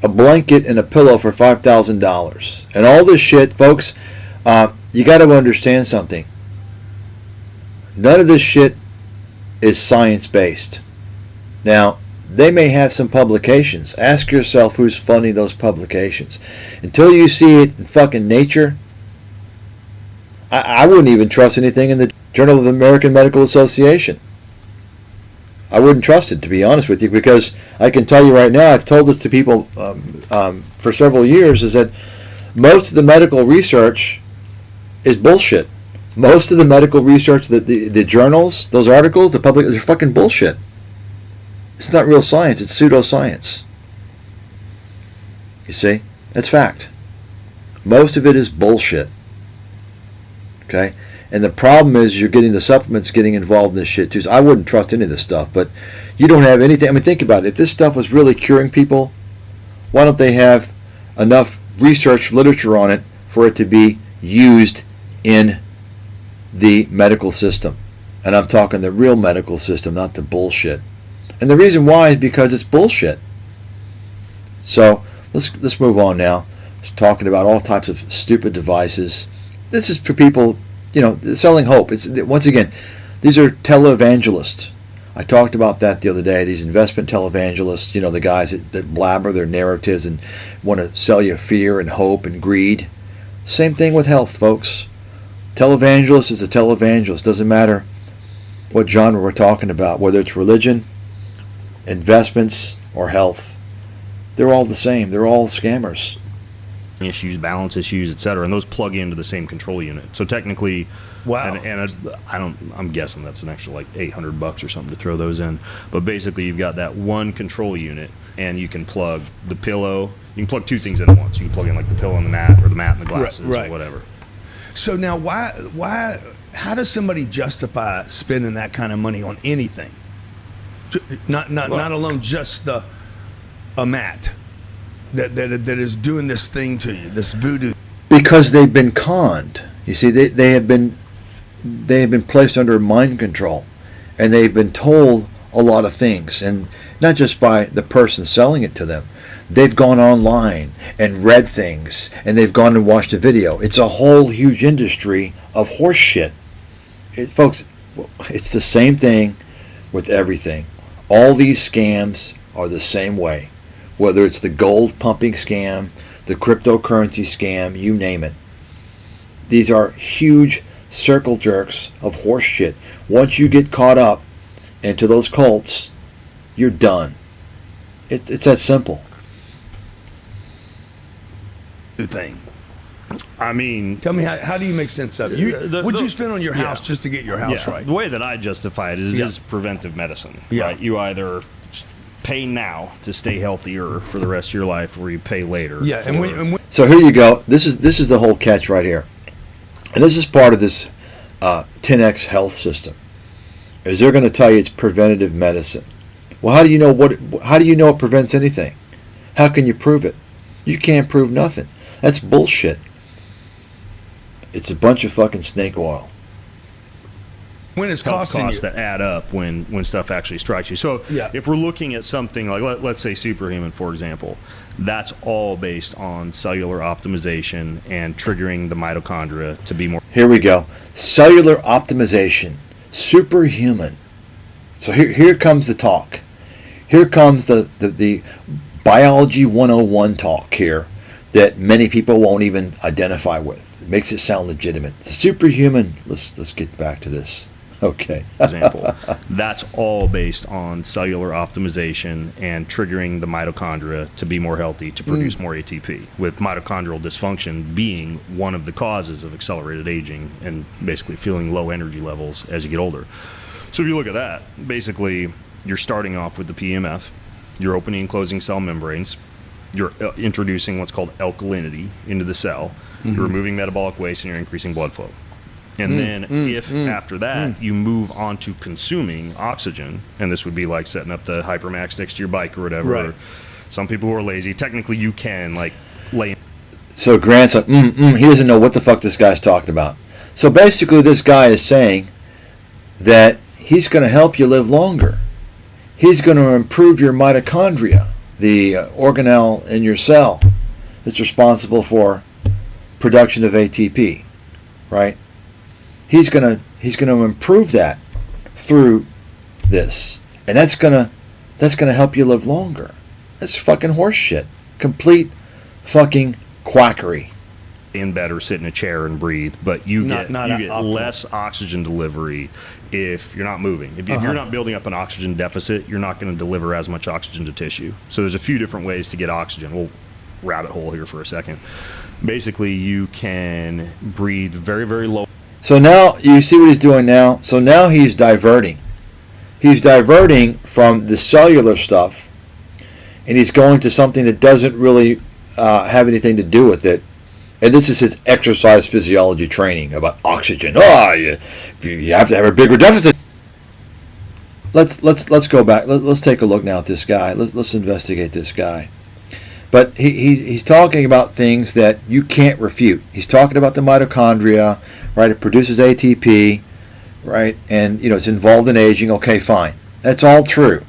A blanket and a pillow for $5,000. And all this shit, folks, you got to understand something. None of this shit is science-based. Now, they may have some publications. Ask yourself who's funding those publications. Until you see it in fucking Nature, I wouldn't even trust anything in the Journal of the American Medical Association. I wouldn't trust it, to be honest with you, because I can tell you right now, I've told this to people for several years, is that most of the medical research is bullshit. Most of the medical research, the journals, those articles, the public, they're fucking bullshit. It's not real science, it's pseudoscience. You see? That's fact. Most of it is bullshit. Okay? And the problem is you're getting the supplements getting involved in this shit too. So I wouldn't trust any of this stuff, but you don't have anything. I mean, think about it. If this stuff was really curing people, why don't they have enough research literature on it for it to be used in the medical system? And I'm talking the real medical system, not the bullshit. And the reason why is because it's bullshit. So let's move on now. It's talking about all types of stupid devices. This is for people, selling hope. It's once again, these are televangelists. I talked about that the other day. These investment televangelists, the guys that blabber their narratives and want to sell you fear and hope and greed. Same thing with health, folks. Televangelist is a televangelist. Doesn't matter what genre we're talking about, whether it's religion, investments, or health. They're all the same. They're all scammers. issues, balance issues, etc., and those plug into the same control unit. So technically, Wow. I'm guessing that's an extra like $800 or something to throw those in. But basically, you've got that one control unit, and you can plug the pillow. You can plug two things in at once. You can plug in like the pillow and the mat, or the mat and the glasses, Right. or whatever. So now, why? How does somebody justify spending that kind of money on anything? Not alone just a mat that is doing this thing to you, this voodoo. Because they've been conned. You see, they have been placed under mind control, and they've been told a lot of things, and not just by the person selling it to them. They've gone online and read things, and they've gone and watched a video. It's a whole huge industry of horse shit. Folks, it's the same thing with everything. All these scams are the same way. Whether it's the gold pumping scam, the cryptocurrency scam, you name it. These are huge circle jerks of horse shit. Once you get caught up into those cults, you're done. It's that simple. Thing. I mean, Tell me, how do you make sense of it? What'd you spend on your house just to get your house right? The way that I justify it is preventive medicine. Yeah. Right? You either pay now to stay healthier for the rest of your life, or you pay later. Yeah, and So here you go. This is the whole catch right here, and this is part of this 10x health system. Is they're going to tell you it's preventative medicine. Well, how do you know How do you know it prevents anything? How can you prove it? You can't prove nothing. That's bullshit. It's a bunch of fucking snake oil. when it's health costing costs you. that add up when stuff actually strikes you. So Yeah. if we're looking at something like, let's say Superhuman, for example, that's all based on cellular optimization and triggering the mitochondria to be more. Here we go. Cellular optimization. Superhuman. So here comes the talk. Here comes the biology 101 talk here that many people won't even identify with. It makes it sound legitimate. The superhuman. Let's get back to this. Okay. Example, that's all based on cellular optimization and triggering the mitochondria to be more healthy, to produce more ATP, with mitochondrial dysfunction being one of the causes of accelerated aging and basically feeling low energy levels as you get older. So if you look at that, basically you're starting off with the PMF, you're opening and closing cell membranes, you're introducing what's called alkalinity into the cell, you're removing metabolic waste, and you're increasing blood flow. And then if after that you move on to consuming oxygen, and this would be like setting up the Hypermax next to your bike or whatever, Right. or some people who are lazy, technically you can like lay. So Grant's like, he doesn't know what the fuck this guy's talking about. So basically this guy is saying that he's going to help you live longer. He's going to improve your mitochondria, the organelle in your cell that's responsible for production of ATP, right? He's going to improve that through this, and that's going to help you live longer. That's fucking horse shit. Complete fucking quackery. In bed or sit in a chair and breathe, but you Not get optimal. less oxygen delivery if you're not moving. If you're not building up an oxygen deficit, you're not going to deliver as much oxygen to tissue. So there's a few different ways to get oxygen. We'll rabbit hole here for a second. Basically, you can breathe very, very low. So now you see what he's doing now. So now he's diverting. He's diverting from the cellular stuff, and he's going to something that doesn't really have anything to do with it. And this is his exercise physiology training about oxygen. You have to have a bigger deficit. Let's go back. Let's take a look now at this guy. Let's investigate this guy. But he's talking about things that you can't refute. He's talking about the mitochondria, right? It produces ATP, right? And it's involved in aging. Okay, fine. That's all true.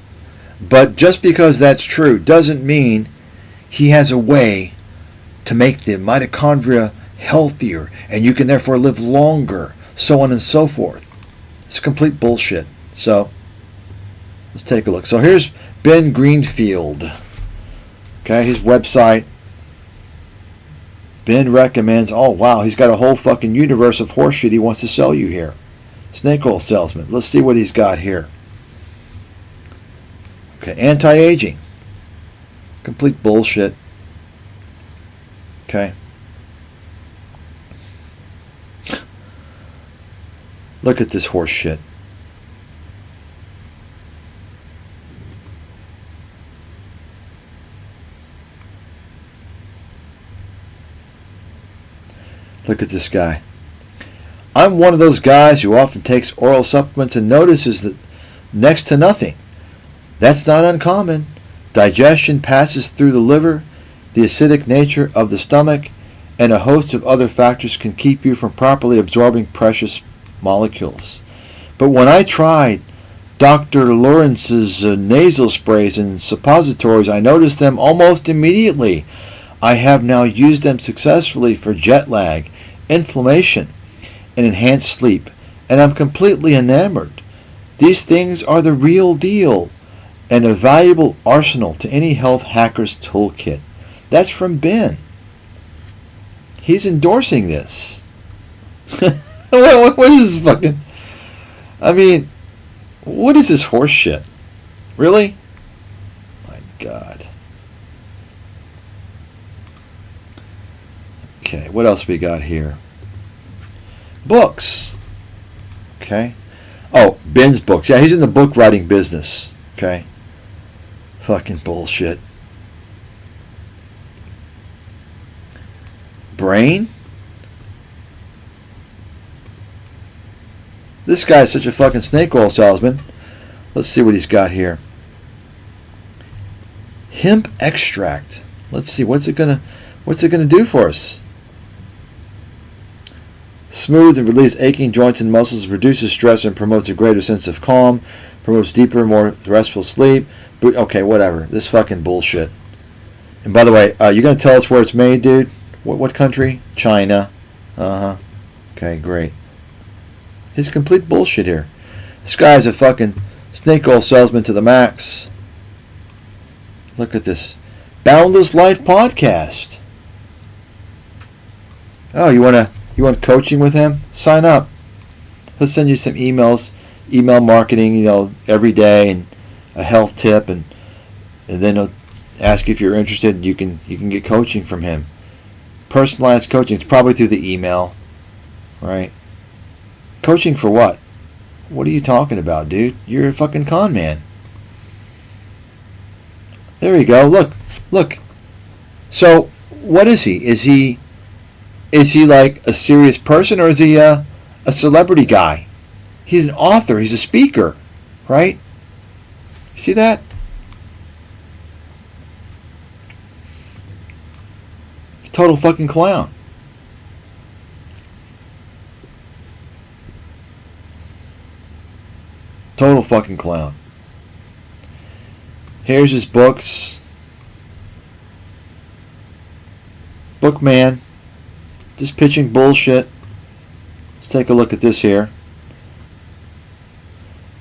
But just because that's true doesn't mean he has a way to make the mitochondria healthier, and you can therefore live longer, so on and so forth. It's complete bullshit. So let's take a look. So here's Ben Greenfield. Okay, his website. Ben recommends, oh wow, he's got a whole fucking universe of horseshit he wants to sell you here. Snake oil salesman. Let's see what he's got here. Okay, anti-aging. Complete bullshit. Okay. Look at this horse shit. Look at this guy. I'm one of those guys who often takes oral supplements and notices that next to nothing. That's not uncommon. Digestion passes through the liver, the acidic nature of the stomach, and a host of other factors can keep you from properly absorbing precious molecules. But when I tried Dr. Lawrence's nasal sprays and suppositories, I noticed them almost immediately. I have now used them successfully for jet lag, inflammation, and enhanced sleep, and I'm completely enamored. These things are the real deal and a valuable arsenal to any health hacker's toolkit. That's from Ben. He's endorsing this. What is this fucking... I mean, what is this horse shit? Really? My God. Okay, what else we got here? Books. Okay. Oh, Ben's books. Yeah, he's in the book writing business. Okay. Fucking bullshit. Brain? This guy's such a fucking snake oil salesman. Let's see what he's got here. Hemp extract. Let's see, what's it gonna do for us? Smooth and release aching joints and muscles, reduces stress and promotes a greater sense of calm, promotes deeper, more restful sleep. Okay, whatever. This fucking bullshit. And by the way, you gonna tell us where it's made, dude? What country? China. Okay, great. He's complete bullshit here. This guy's a fucking snake oil salesman to the max. Look at this. Boundless Life podcast. Oh, you want coaching with him? Sign up. He'll send you some emails, email marketing, every day, and a health tip, and then he'll ask you if you're interested, and you can get coaching from him. Personalized coaching. It's probably through the email, right? Coaching for what? What are you talking about, dude? You're a fucking con man. There you go. Look. So, what is he? Is he like a serious person, or is he a celebrity guy? He's an author. He's a speaker, right? You see that? Total fucking clown. Total fucking clown. Here's his books. Bookman. Just pitching bullshit. Let's take a look at this here.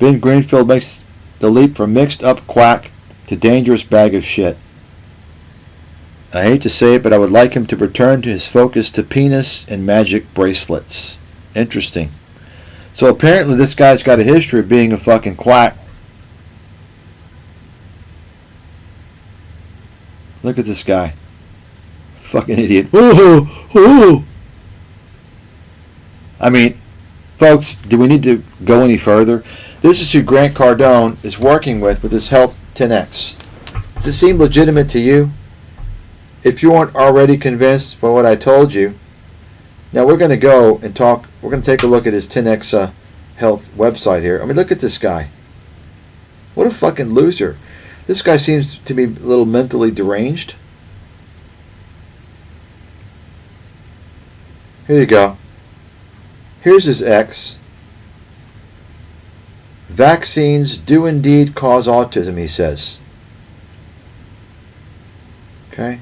Ben Greenfield makes the leap from mixed up quack to dangerous bag of shit. I hate to say it, but I would like him to return to his focus to penis and magic bracelets. Interesting. So apparently this guy's got a history of being a fucking quack. Look at this guy. Fucking idiot. Ooh. I mean, folks, do we need to go any further? This is who Grant Cardone is working with his Health 10X. Does it seem legitimate to you? If you aren't already convinced by what I told you, now we're going to go and talk. We're going to take a look at his 10X Health website here. I mean, look at this guy. What a fucking loser. This guy seems to be a little mentally deranged. Here you go. Here's his X. Vaccines do indeed cause autism, he says. Okay.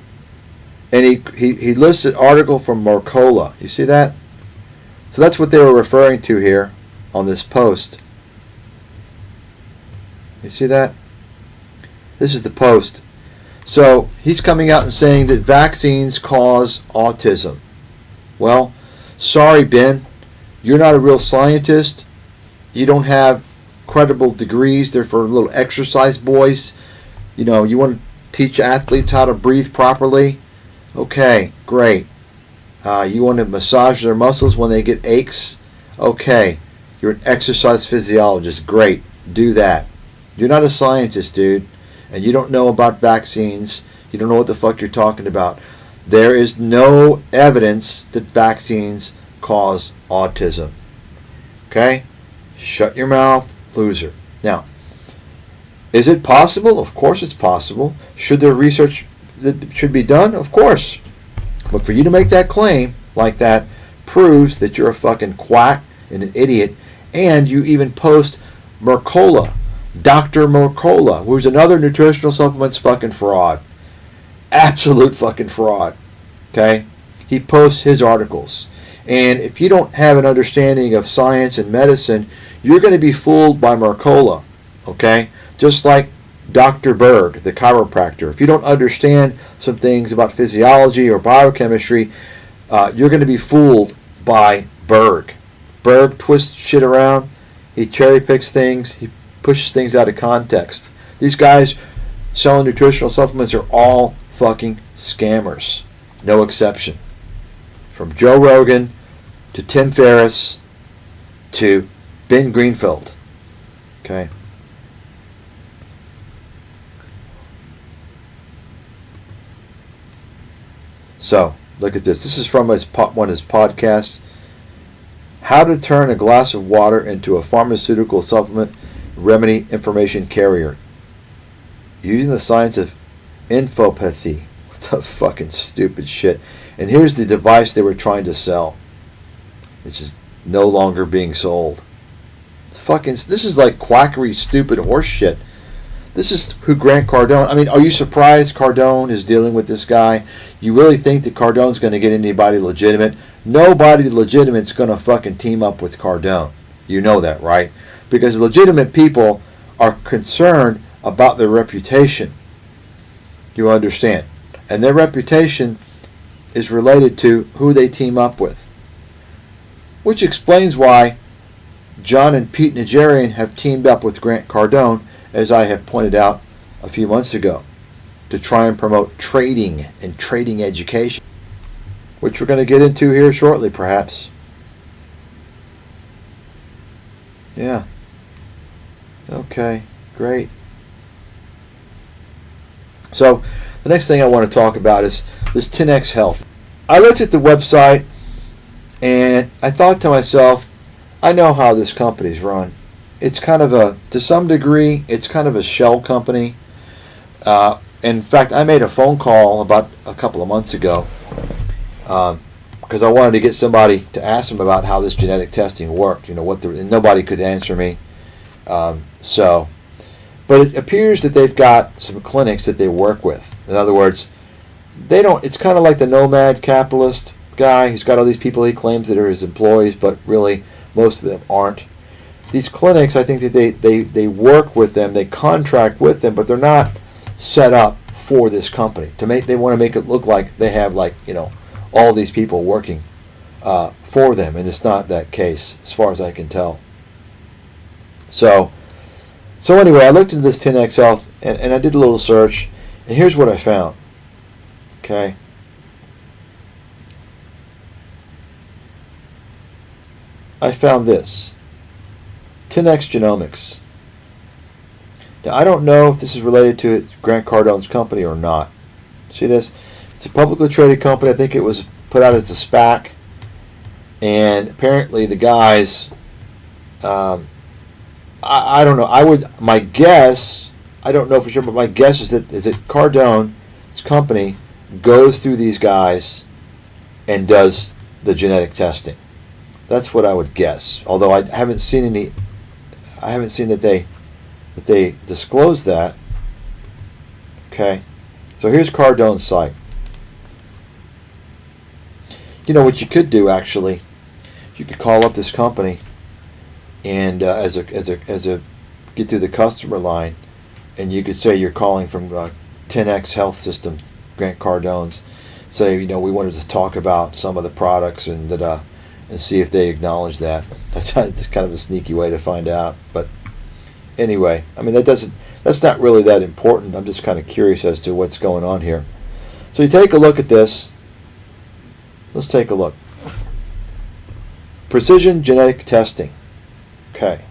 And he lists an article from Mercola. You see that? So that's what they were referring to here on this post. You see that? This is the post. So he's coming out and saying that vaccines cause autism. Well, sorry, Ben. You're not a real scientist. You don't have credible degrees. They're for little exercise boys. You want to teach athletes how to breathe properly. Okay, great. You want to massage their muscles when they get aches? Okay. You're an exercise physiologist. Great. Do that. You're not a scientist, dude. And you don't know about vaccines. You don't know what the fuck you're talking about. There is no evidence that vaccines cause autism. Okay? Shut your mouth, loser. Now, is it possible? Of course it's possible. Should there research that should be done? Of course. But for you to make that claim like that proves that you're a fucking quack and an idiot, and you even post Mercola, Dr. Mercola, who's another nutritional supplements fucking fraud. Absolute fucking fraud. Okay? He posts his articles. And if you don't have an understanding of science and medicine, you're going to be fooled by Mercola. Okay? Just like Dr. Berg, the chiropractor. If you don't understand some things about physiology or biochemistry, you're going to be fooled by Berg. Berg twists shit around. He cherry picks things. He pushes things out of context. These guys selling nutritional supplements are all fucking scammers. No exception. From Joe Rogan to Tim Ferriss to Ben Greenfield. Okay? So, look at this. This is from one of his podcasts. How to turn a glass of water into a pharmaceutical supplement remedy information carrier. Using the science of infopathy. What the fucking stupid shit. And here's the device they were trying to sell, which is no longer being sold. This is like quackery, stupid horse shit. This is who Grant Cardone. I mean, are you surprised Cardone is dealing with this guy? You really think that Cardone's going to get anybody legitimate? Nobody legitimate's going to fucking team up with Cardone. You know that, right? Because legitimate people are concerned about their reputation. You understand? And their reputation is related to who they team up with. Which explains why John and Pete Najarian have teamed up with Grant Cardone, as I have pointed out a few months ago, to try and promote trading and trading education, which we're going to get into here shortly, perhaps. Yeah. Okay, great. So, the next thing I want to talk about is this 10X Health. I looked at the website, and I thought to myself, I know how this company's run. It's kind of to some degree, it's kind of a shell company. In fact, I made a phone call about a couple of months ago because I wanted to get somebody to ask them about how this genetic testing worked. You know, and nobody could answer me. But it appears that they've got some clinics that they work with. In other words, it's kind of like the nomad capitalist guy. He's got all these people he claims that are his employees, but really most of them aren't. These clinics, I think that they work with them, they contract with them, but they're not set up for this company. They want to make it look like they have all these people working for them, and it's not that case as far as I can tell. So anyway, I looked into this 10X Health and I did a little search, and here's what I found. Okay. I found this. 10X Genomics. Now, I don't know if this is related to Grant Cardone's company or not. See this? It's a publicly traded company. I think it was put out as a SPAC. And apparently the guys, I don't know. My guess, I don't know for sure, but my guess is that Cardone's company goes through these guys and does the genetic testing. That's what I would guess. Although I haven't seen that they disclose that. Okay, so here's Cardone's site. You know what you could do actually? You could call up this company and as a get through the customer line, and you could say you're calling from 10X Health System, Grant Cardone's. Say, we wanted to talk about some of the products and see if they acknowledge that. That's kind of a sneaky way to find out. But anyway, I mean that's not really that important. I'm just kind of curious as to what's going on here. So you take a look at this. Let's take a look. Precision genetic testing. Okay.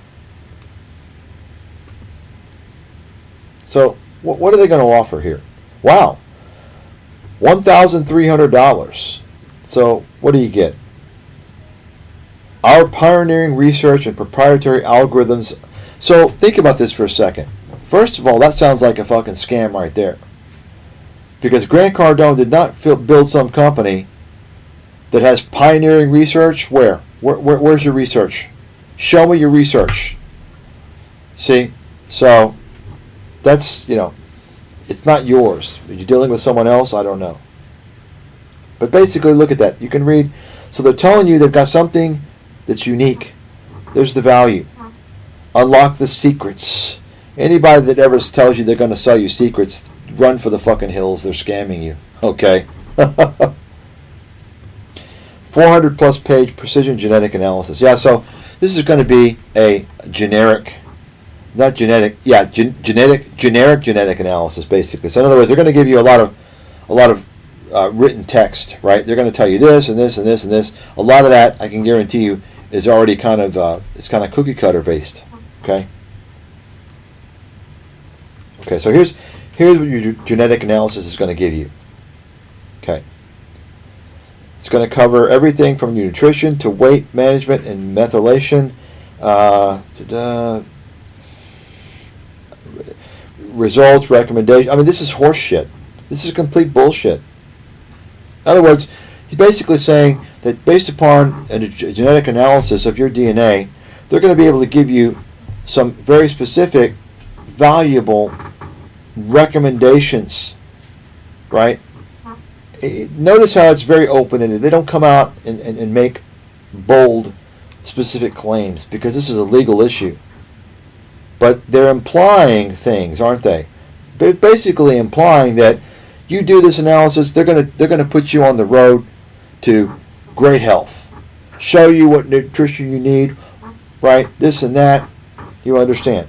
So what are they going to offer here? Wow. $1,300. So what do you get? Our pioneering research and proprietary algorithms. So think about this for a second. First of all, that sounds like a fucking scam right there. Because Grant Cardone did not build some company that has pioneering research. Where's your research? Show me your research. See? So that's, it's not yours. Are you dealing with someone else? I don't know. But basically, look at that. You can read. So they're telling you they've got something that's unique. There's the value. Unlock the secrets. Anybody that ever tells you they're going to sell you secrets, run for the fucking hills. They're scamming you. Okay. 400 plus page precision genetic analysis. Yeah, so this is going to be a generic, not genetic, yeah, generic genetic analysis, basically. So in other words, they're going to give you a lot of written text, right? They're going to tell you this and this and this and this. A lot of that, I can guarantee you, is already kind of it's kind of cookie cutter based. Okay. Okay. So here's what your genetic analysis is going to give you. Okay. It's going to cover everything from your nutrition to weight management and methylation. Results, recommendations. I mean, this is horse shit. This is complete bullshit. In other words, he's basically saying that based upon a genetic analysis of your DNA, they're going to be able to give you some very specific, valuable recommendations, right? Notice how it's very open-ended. They don't come out and make bold, specific claims because this is a legal issue. But they're implying things, aren't they? They're basically implying that you do this analysis, they're gonna put you on the road to great health, show you what nutrition you need, right? This and that. You understand?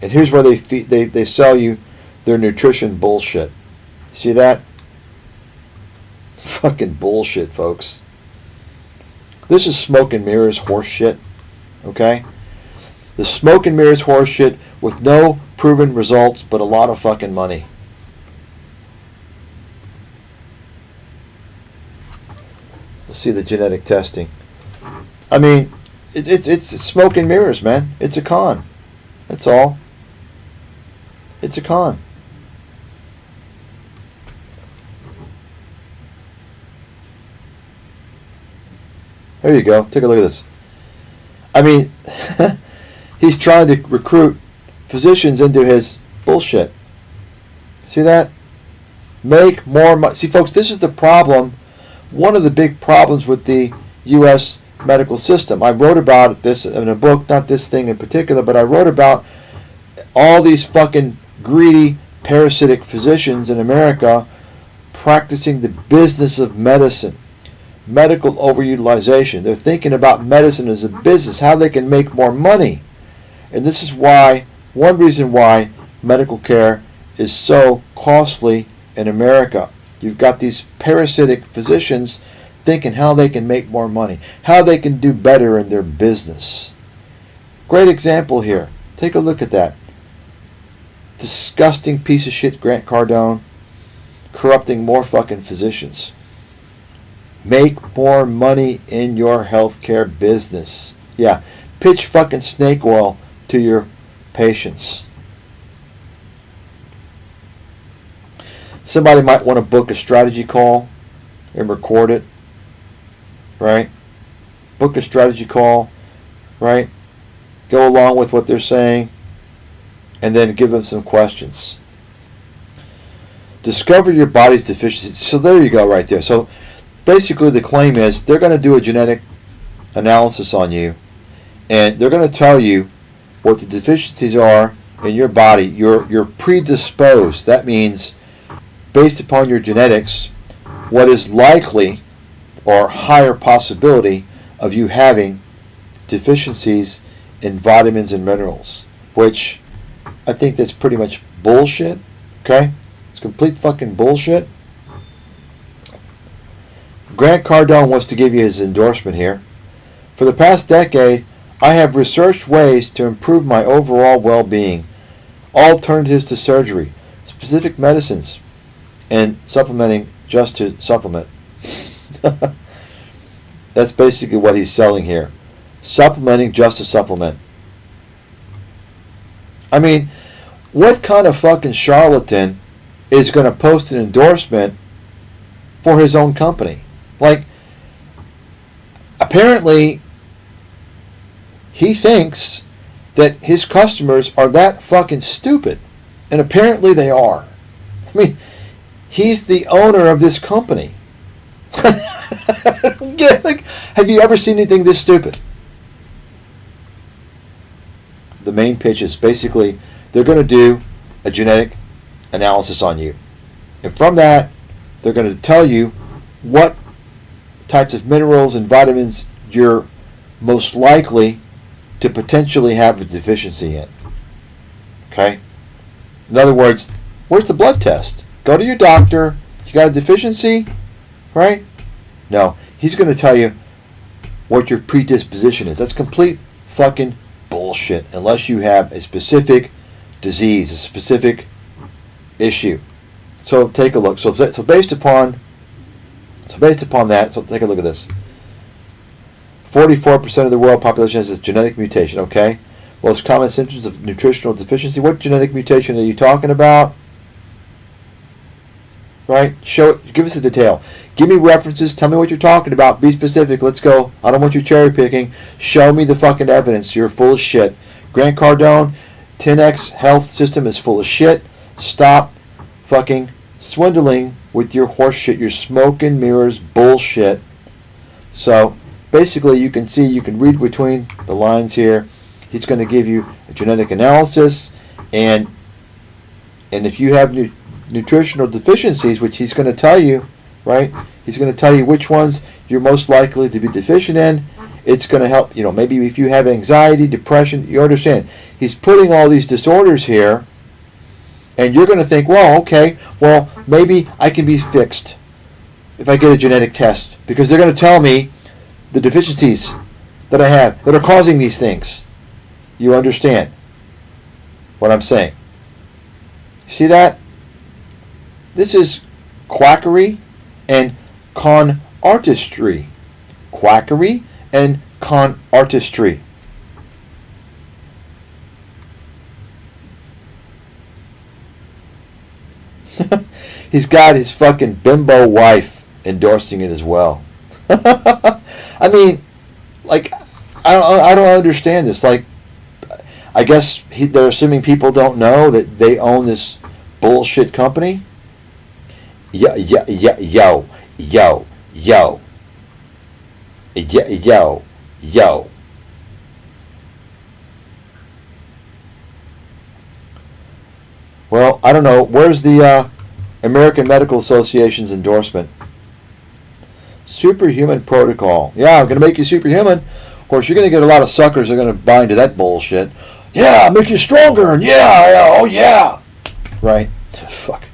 And here's where they sell you their nutrition bullshit. See that? Fucking bullshit, folks. This is smoke and mirrors horse shit. Okay? The smoke and mirrors horse shit with no proven results but a lot of fucking money. Let's see the genetic testing. I mean, it's smoke and mirrors, man. It's a con. That's all. It's a con. There you go. Take a look at this. I mean, he's trying to recruit physicians into his bullshit. See that? Make more money. See, folks, this is the problem. One of the big problems with the U.S. medical system. I wrote about this in a book, not this thing in particular, but I wrote about all these fucking greedy, parasitic physicians in America practicing the business of medicine. Medical overutilization. They're thinking about medicine as a business, how they can make more money. And this is why, one reason why medical care is so costly in America. You've got these parasitic physicians thinking how they can make more money, how they can do better in their business. Great example here. Take a look at that. Disgusting piece of shit, Grant Cardone, corrupting more fucking physicians. Make more money in your healthcare business. Yeah, pitch fucking snake oil to your patients. Somebody might want to book a strategy call and record it, right? Book a strategy call, right? Go along with what they're saying, and then give them some questions. Discover your body's deficiencies. So there you go right there. So basically the claim is they're going to do a genetic analysis on you, and they're going to tell you what the deficiencies are in your body. You're predisposed. That means based upon your genetics, what is likely or higher possibility of you having deficiencies in vitamins and minerals, which I think that's pretty much bullshit. Okay? It's complete fucking bullshit. Grant Cardone wants to give you his endorsement here. For the past decade, I have researched ways to improve my overall well-being, alternatives to surgery, specific medicines, and supplementing just to supplement. That's basically what he's selling here. Supplementing just to supplement. I mean, what kind of fucking charlatan is going to post an endorsement for his own company? Like, apparently, he thinks that his customers are that fucking stupid. And apparently they are. I mean, he's the owner of this company. Like, have you ever seen anything this stupid? The main pitch is basically they're going to do a genetic analysis on you. And from that, they're going to tell you what types of minerals and vitamins you're most likely to potentially have a deficiency in. Okay? In other words, where's the blood test? Go to your doctor. You got a deficiency? Right? No. He's going to tell you what your predisposition is. That's complete fucking bullshit unless you have a specific disease, a specific issue. So take a look. So based upon that, so take a look at this. 44% of the world population has this genetic mutation, okay? Most common symptoms of nutritional deficiency. What genetic mutation are you talking about? Right? Give us a detail. Give me references. Tell me what you're talking about. Be specific. Let's go. I don't want you cherry picking. Show me the fucking evidence. You're full of shit. Grant Cardone, 10X health system is full of shit. Stop fucking swindling with your horse shit. Your smoke and mirrors bullshit. So basically, you can read between the lines here. He's going to give you a genetic analysis, and if you have nutritional deficiencies, which he's going to tell you, right? He's going to tell you which ones you're most likely to be deficient in. It's going to help, maybe if you have anxiety, depression, you understand. He's putting all these disorders here, and you're going to think, well, maybe I can be fixed if I get a genetic test, because they're going to tell me the deficiencies that I have that are causing these things. You understand what I'm saying? You see that? This is quackery and con artistry. Quackery and con artistry. He's got his fucking bimbo wife endorsing it as well. I mean, like, I don't understand this. Like, I guess they're assuming people don't know that they own this bullshit company. Yo. Well, I don't know. Where's the American Medical Association's endorsement? Superhuman protocol. Yeah, I'm going to make you superhuman. Of course, you're going to get a lot of suckers that are going to buy into that bullshit. Yeah, make you stronger, and yeah, oh yeah. Right? Fuck.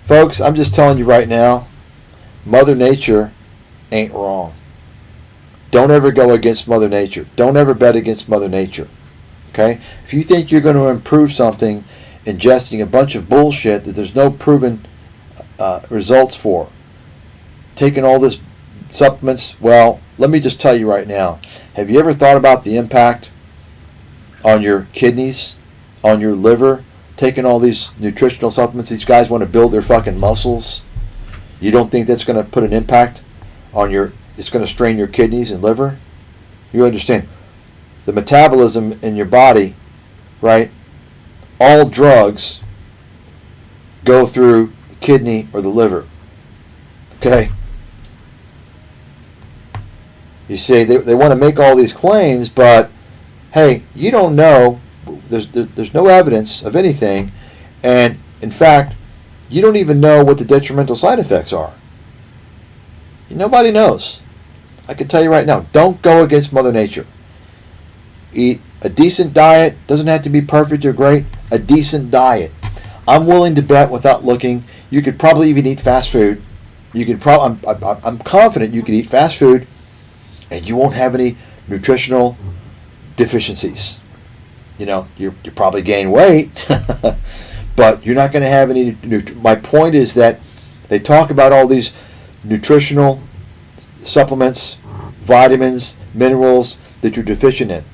Folks, I'm just telling you right now, Mother Nature ain't wrong. Don't ever go against Mother Nature. Don't ever bet against Mother Nature. Okay? If you think you're going to improve something ingesting a bunch of bullshit that there's no proven results for, taking all this supplements, well, let me just tell you right now, have you ever thought about the impact on your kidneys, on your liver, taking all these nutritional supplements? These guys want to build their fucking muscles. You don't think that's going to put an impact on it's going to strain your kidneys and liver? You understand? The metabolism in your body, right? All drugs go through the kidney or the liver. Okay? You see, they want to make all these claims, but hey, you don't know. There's no evidence of anything, and in fact, you don't even know what the detrimental side effects are. Nobody knows. I can tell you right now, don't go against Mother Nature. Eat a decent diet. Doesn't have to be perfect or great. A decent diet. I'm willing to bet, without looking, you could probably even eat fast food. You could probably. I'm confident you could eat fast food, and you won't have any nutritional deficiencies. You probably gain weight, but you're not going to have any. My point is that they talk about all these nutritional supplements, vitamins, minerals that you're deficient in.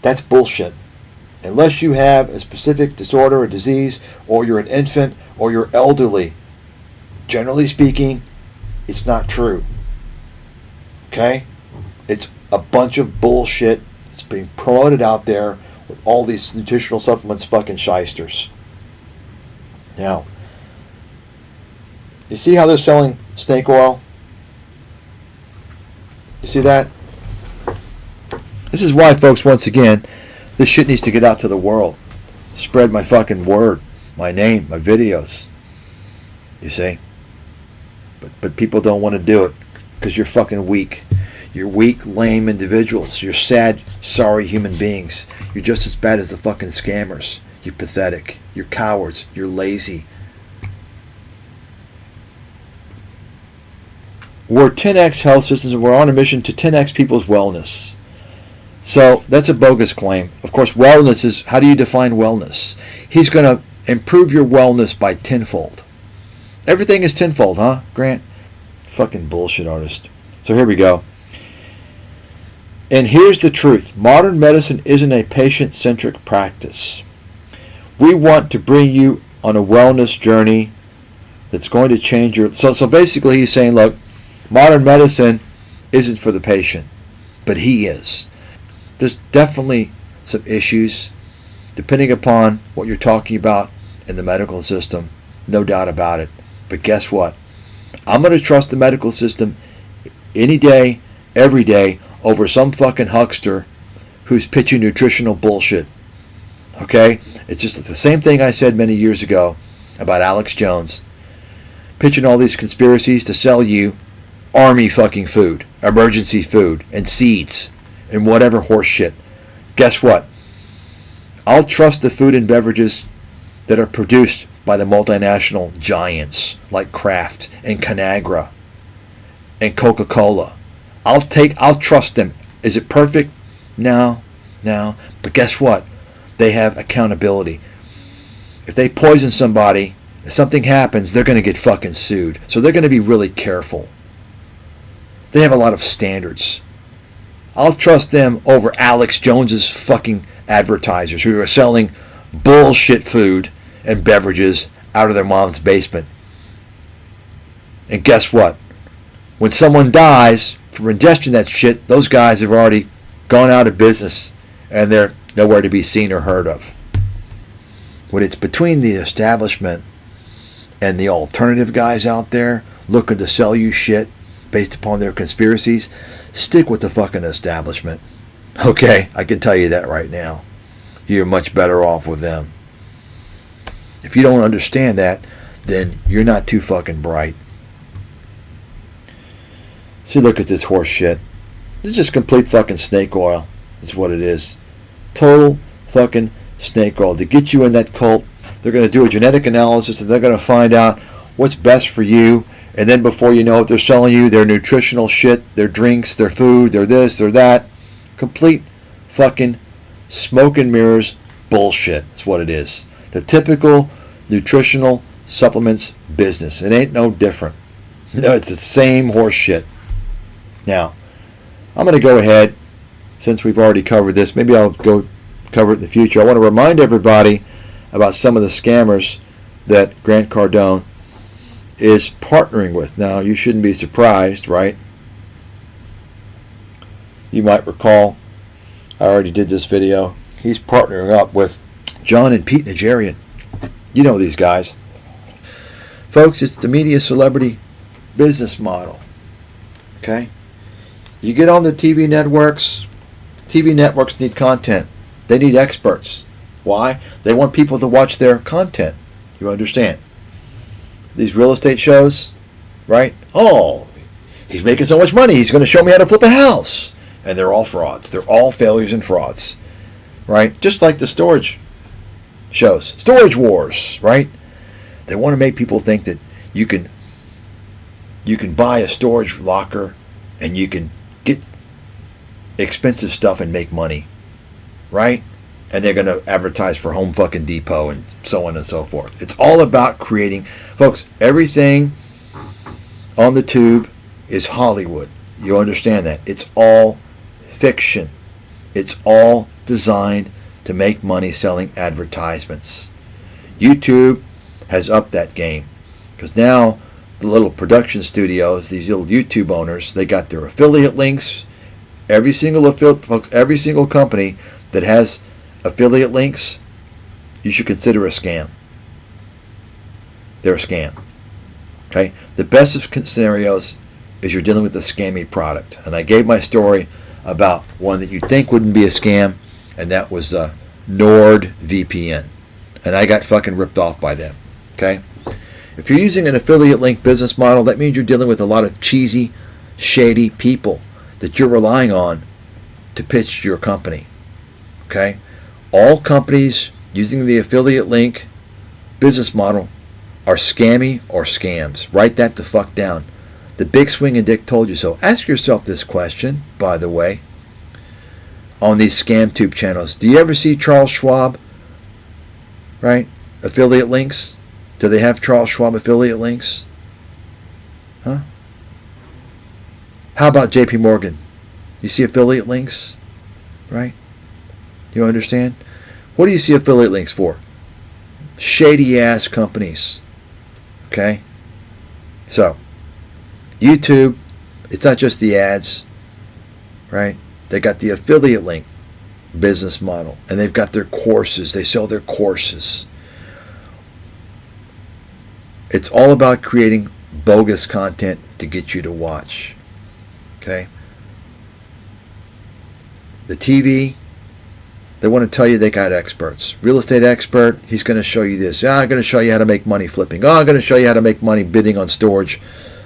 That's bullshit. Unless you have a specific disorder or disease, or you're an infant, or you're elderly, generally speaking, it's not true. Okay? It's a bunch of bullshit. It's being promoted out there with all these nutritional supplements, fucking shysters. Now, you see how they're selling snake oil? You see that? This is why, folks, once again, this shit needs to get out to the world. Spread my fucking word, my name, my videos. You see? But people don't want to do it because you're fucking weak. You're weak, lame individuals. You're sad, sorry human beings. You're just as bad as the fucking scammers. You're pathetic. You're cowards. You're lazy. We're 10x health systems, and we're on a mission to 10x people's wellness. So that's a bogus claim. Of course, wellness is, how do you define wellness? He's going to improve your wellness by tenfold. Everything is tenfold, huh, Grant? Fucking bullshit artist. So here we go. And here's the truth. Modern medicine isn't a patient-centric practice. We want to bring you on a wellness journey that's going to change your... So basically he's saying, look, modern medicine isn't for the patient, but he is. There's definitely some issues depending upon what you're talking about in the medical system. No doubt about it. But guess what? I'm going to trust the medical system any day, every day, over some fucking huckster who's pitching nutritional bullshit. Okay? It's just the same thing I said many years ago about Alex Jones. Pitching all these conspiracies to sell you army fucking food, emergency food, and seeds, and whatever horse shit. Guess what? I'll trust the food and beverages that are produced by the multinational giants like Kraft and Conagra and Coca-Cola. I'll trust them. Is it perfect? No. But guess what? They have accountability. If they poison somebody, if something happens, they're going to get fucking sued. So they're going to be really careful. They have a lot of standards. I'll trust them over Alex Jones's fucking advertisers who are selling bullshit food and beverages out of their mom's basement. And guess what? When someone dies for ingesting that shit, those guys have already gone out of business and they're nowhere to be seen or heard of. When it's between the establishment and the alternative guys out there looking to sell you shit based upon their conspiracies, stick with the fucking establishment. Okay, I can tell you that right now. You're much better off with them. If you don't understand that, then you're not too fucking bright. See, look at this horse shit. It's just complete fucking snake oil. That's what it is. Total fucking snake oil. To get you in that cult, they're going to do a genetic analysis and they're going to find out what's best for you. And then before you know it, they're selling you their nutritional shit, their drinks, their food, their this, their that. Complete fucking smoke and mirrors bullshit. That's what it is. The typical nutritional supplements business. It ain't no different. No, it's the same horse shit. Now, I'm going to go ahead, since we've already covered this, maybe I'll go cover it in the future. I want to remind everybody about some of the scammers that Grant Cardone is partnering with. Now, you shouldn't be surprised, right? You might recall, I already did this video. He's partnering up with John and Pete Nigerian. You know these guys. Folks, it's the media celebrity business model. Okay? You get on the TV networks. TV networks need content. They need experts. Why? They want people to watch their content. You understand? These real estate shows, right? Oh, he's making so much money. He's going to show me how to flip a house. And they're all frauds. They're all failures and frauds, right? Just like the storage shows. Storage wars, right? They want to make people think that you can buy a storage locker and you can get expensive stuff and make money, right? And they're going to advertise for Home fucking Depot and so on and so forth. It's all about creating, folks, everything on the tube is Hollywood. You understand that? It's all fiction. It's all designed to make money selling advertisements. YouTube has upped that game because now the little production studios, these little YouTube owners, they got their affiliate links. Every single company that has affiliate links, you should consider a scam. They're a scam. Okay? The best of scenarios is you're dealing with a scammy product. And I gave my story about one that you'd think wouldn't be a scam, and that was NordVPN. And I got fucking ripped off by them. Okay? If you're using an affiliate link business model, that means you're dealing with a lot of cheesy, shady people that you're relying on to pitch your company. Okay? All companies using the affiliate link business model are scammy or scams. Write that the fuck down. The Big Swing and Dick told you so. Ask yourself this question, by the way, on these scam tube channels. Do you ever see Charles Schwab? Right? Affiliate links? Do they have Charles Schwab affiliate links? Huh? How about JP Morgan? You see affiliate links? Right? You understand? What do you see affiliate links for? Shady ass companies. Okay? So, YouTube, it's not just the ads, right? They got the affiliate link business model, and they've got their courses. They sell their courses. It's all about creating bogus content to get you to watch. Okay? The TV, they want to tell you they got experts. Real estate expert, he's going to show you this. I'm going to show you how to make money flipping. I'm going to show you how to make money bidding on storage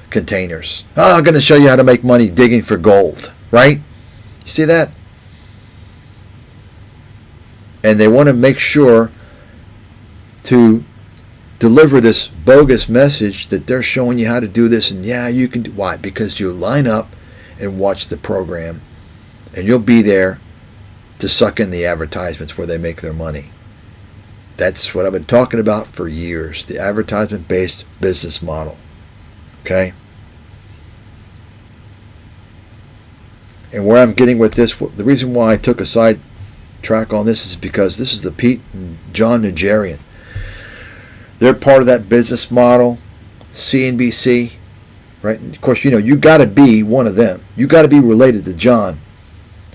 containers. I'm going to show you how to make money digging for gold. Right? You see that? And they want to make sure to deliver this bogus message that they're showing you how to do this, and yeah, you can do. Why? Because you line up and watch the program, and you'll be there to suck in the advertisements where they make their money. That's what I've been talking about for years, the advertisement-based business model. Okay? And where I'm getting with this, the reason why I took a side track on this is because this is the Pete and John Nigerian. They're part of that business model, CNBC, right? And of course, you know, you got to be one of them. You got to be related to John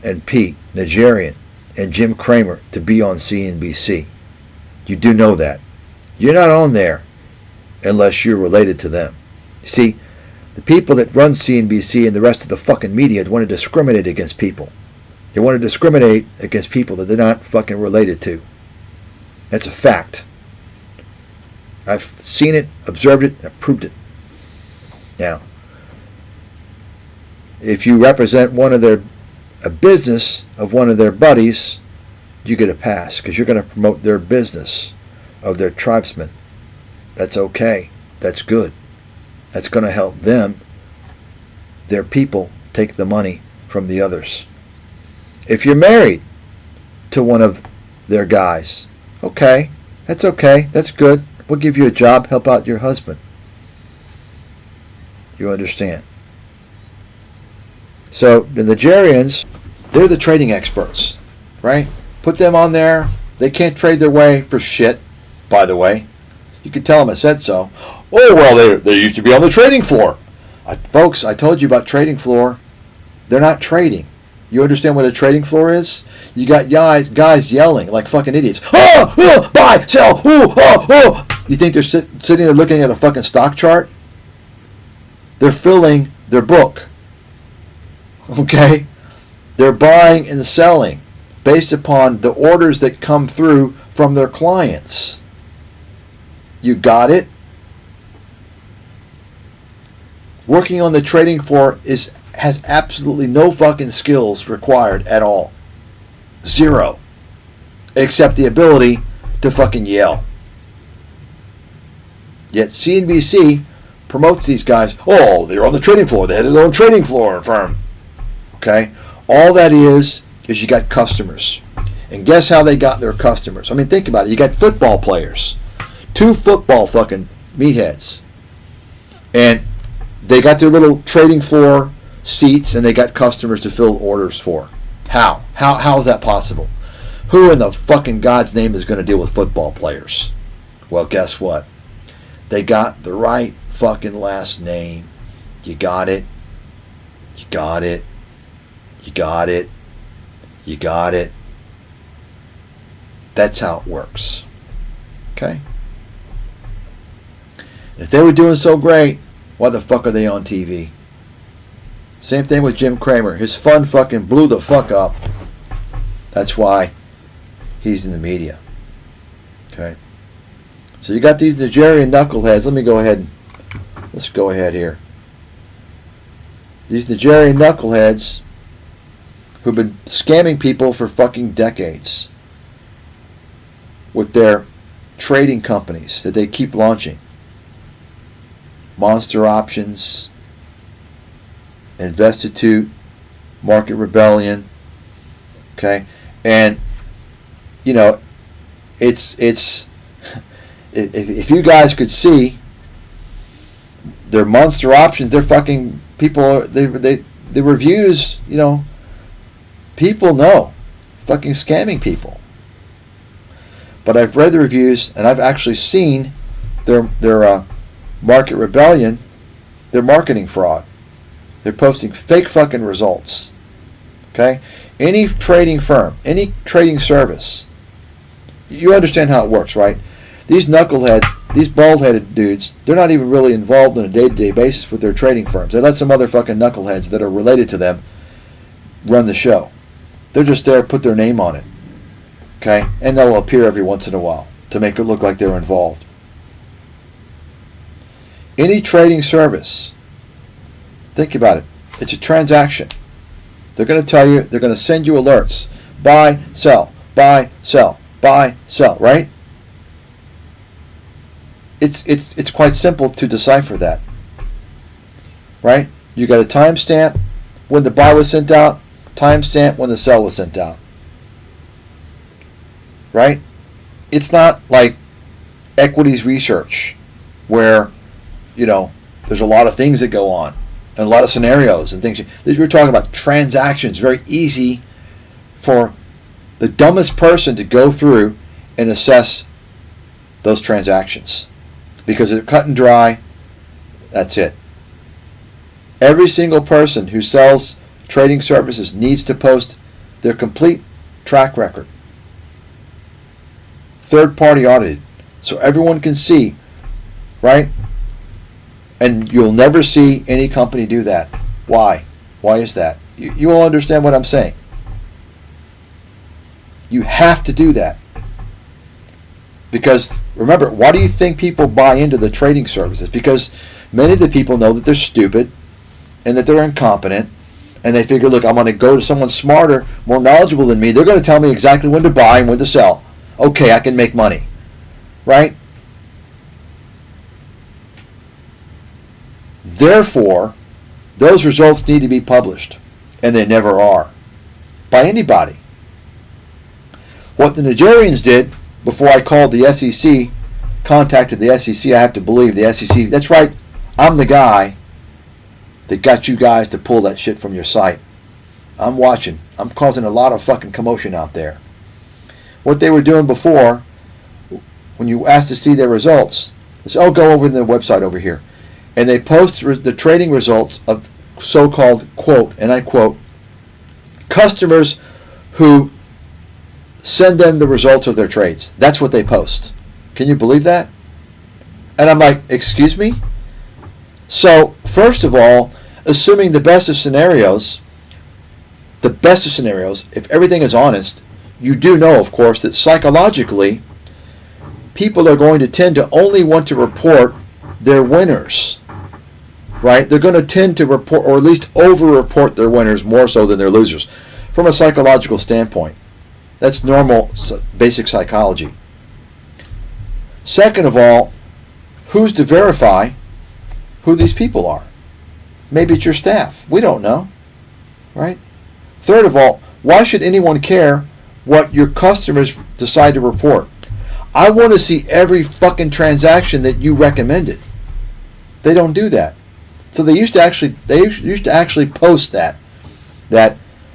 and Pete Nigerian and Jim Cramer to be on CNBC. You do know that. You're not on there unless you're related to them. You see, the people that run CNBC and the rest of the fucking media want to discriminate against people. They want to discriminate against people that they're not fucking related to. That's a fact. I've seen it, observed it, and I've proved it. Now, if you represent a business of one of their buddies, you get a pass because you're going to promote their business of their tribesmen. That's okay. That's good. That's going to help them, their people, take the money from the others. If you're married to one of their guys, okay, that's okay. That's good. We'll give you a job, help out your husband. You understand? So the Nigerians, they're the trading experts, right? Put them on there. They can't trade their way for shit, by the way. You can tell them I said so. Oh, well, they used to be on the trading floor. Folks, I told you about trading floor. They're not trading. You understand what a trading floor is? You got guys yelling like fucking idiots. Oh, oh, buy, sell, oh, oh, oh. You think they're sitting there looking at a fucking stock chart? They're filling their book. Okay? They're buying and selling based upon the orders that come through from their clients. You got it? Working on the trading floor is has absolutely no fucking skills required at all. Zero. Except the ability to fucking yell. Yet CNBC promotes these guys. Oh, they're on the trading floor. They had their own trading floor firm. Okay? All that is you got customers. And guess how they got their customers? I mean, think about it. You got football players. 2 football fucking meatheads. And they got their little trading floor seats and they got customers to fill orders for. How? How is that possible? Who in the fucking God's name is going to deal with football players? Well, guess what? They got the right fucking last name. You got it. You got it. You got it. You got it. That's how it works. Okay? If they were doing so great, why the fuck are they on TV? Same thing with Jim Cramer. His fund fucking blew the fuck up. That's why he's in the media. Okay? So you got these Nigerian knuckleheads. Let's go ahead here. These Nigerian knuckleheads who've been scamming people for fucking decades with their trading companies that they keep launching. Monster Options, Investitute, Market Rebellion. Okay? And, you know, it's if you guys could see their Monster Options, they're fucking people, the reviews, you know, people know. Fucking scamming people. But I've read the reviews and I've actually seen their Market Rebellion, their marketing fraud. They're posting fake fucking results. Okay? Any trading firm, any trading service, you understand how it works, right? These these bald-headed dudes, they're not even really involved on a day-to-day basis with their trading firms. They let some other fucking knuckleheads that are related to them run the show. They're just there to put their name on it. Okay? And they'll appear every once in a while to make it look like they're involved. Any trading service, think about it. It's a transaction. They're going to tell you, they're going to send you alerts. Buy, sell, buy, sell, buy, sell, right? It's quite simple to decipher that. Right? You got a timestamp when the buy was sent out, timestamp when the sell was sent out. Right? It's not like equities research where, you know, there's a lot of things that go on and a lot of scenarios and things. We're talking about transactions. Very easy for the dumbest person to go through and assess those transactions because they're cut and dry. That's it. Every single person who sells trading services needs to post their complete track record. Third party audited. So everyone can see, right? And you'll never see any company do that. Why? Why is that? You all understand what I'm saying. You have to do that. Because, remember, why do you think people buy into the trading services? Because many of the people know that they're stupid and that they're incompetent. And they figure, look, I'm going to go to someone smarter, more knowledgeable than me. They're going to tell me exactly when to buy and when to sell. Okay, I can make money. Right? Therefore, those results need to be published. And they never are. By anybody. What the Nigerians did before I called the SEC, contacted the SEC, I have to believe the SEC, that's right, I'm the guy that got you guys to pull that shit from your site. I'm watching. I'm causing a lot of fucking commotion out there. What they were doing before, when you asked to see their results, they said, oh, go over to the website over here. And they post the trading results of so-called, quote, and I quote, customers who send them the results of their trades. That's what they post. Can you believe that? And I'm like, excuse me? So, first of all, assuming the best of scenarios, if everything is honest, you do know, of course, that psychologically, people are going to tend to only want to report their winners. right? They're going to tend to report, or at least over-report their winners more so than their losers. From a psychological standpoint, that's normal basic psychology. Second of all, who's to verify who these people are? Maybe it's your staff. We don't know, right? Third of all, why should anyone care what your customers decide to report? I want to see every fucking transaction that you recommended. They don't do that. So they used to actually post that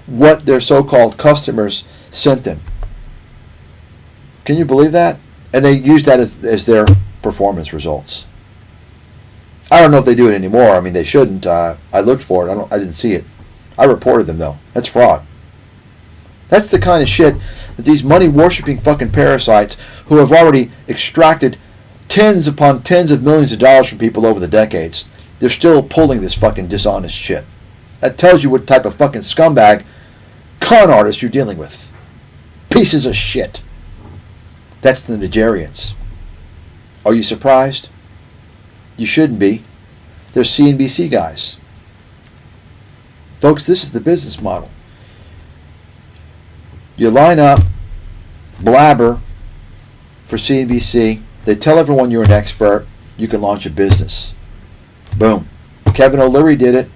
what their so-called customers sent them. Can you believe that? And they use that as their performance results. I don't know if they do it anymore. I mean, they shouldn't. I looked for it. I didn't see it. I reported them though. That's fraud. That's the kind of shit that these money-worshipping fucking parasites who have already extracted tens upon tens of millions of dollars from people over the decades, they're still pulling this fucking dishonest shit. That tells you what type of fucking scumbag con artist you're dealing with. Pieces of shit. That's the Nigerians. Are you surprised? You shouldn't be. They're CNBC guys. Folks, this is the business model. You line up, blabber for CNBC. They tell everyone you're an expert. You can launch a business. Boom. Kevin O'Leary did it.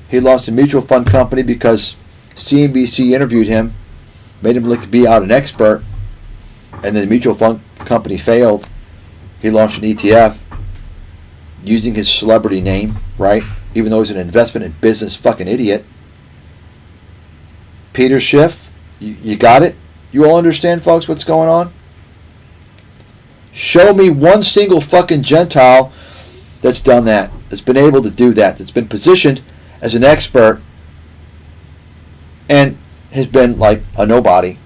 He lost a mutual fund company because CNBC interviewed him, made him look to be out an expert, and then the mutual fund company failed. He launched an ETF using his celebrity name, right? Even though he's an investment in business fucking idiot. Peter Schiff, you got it? You all understand, folks, what's going on? Show me one single fucking Gentile that's done that, that's been able to do that, that's been positioned as an expert and has been like a nobody,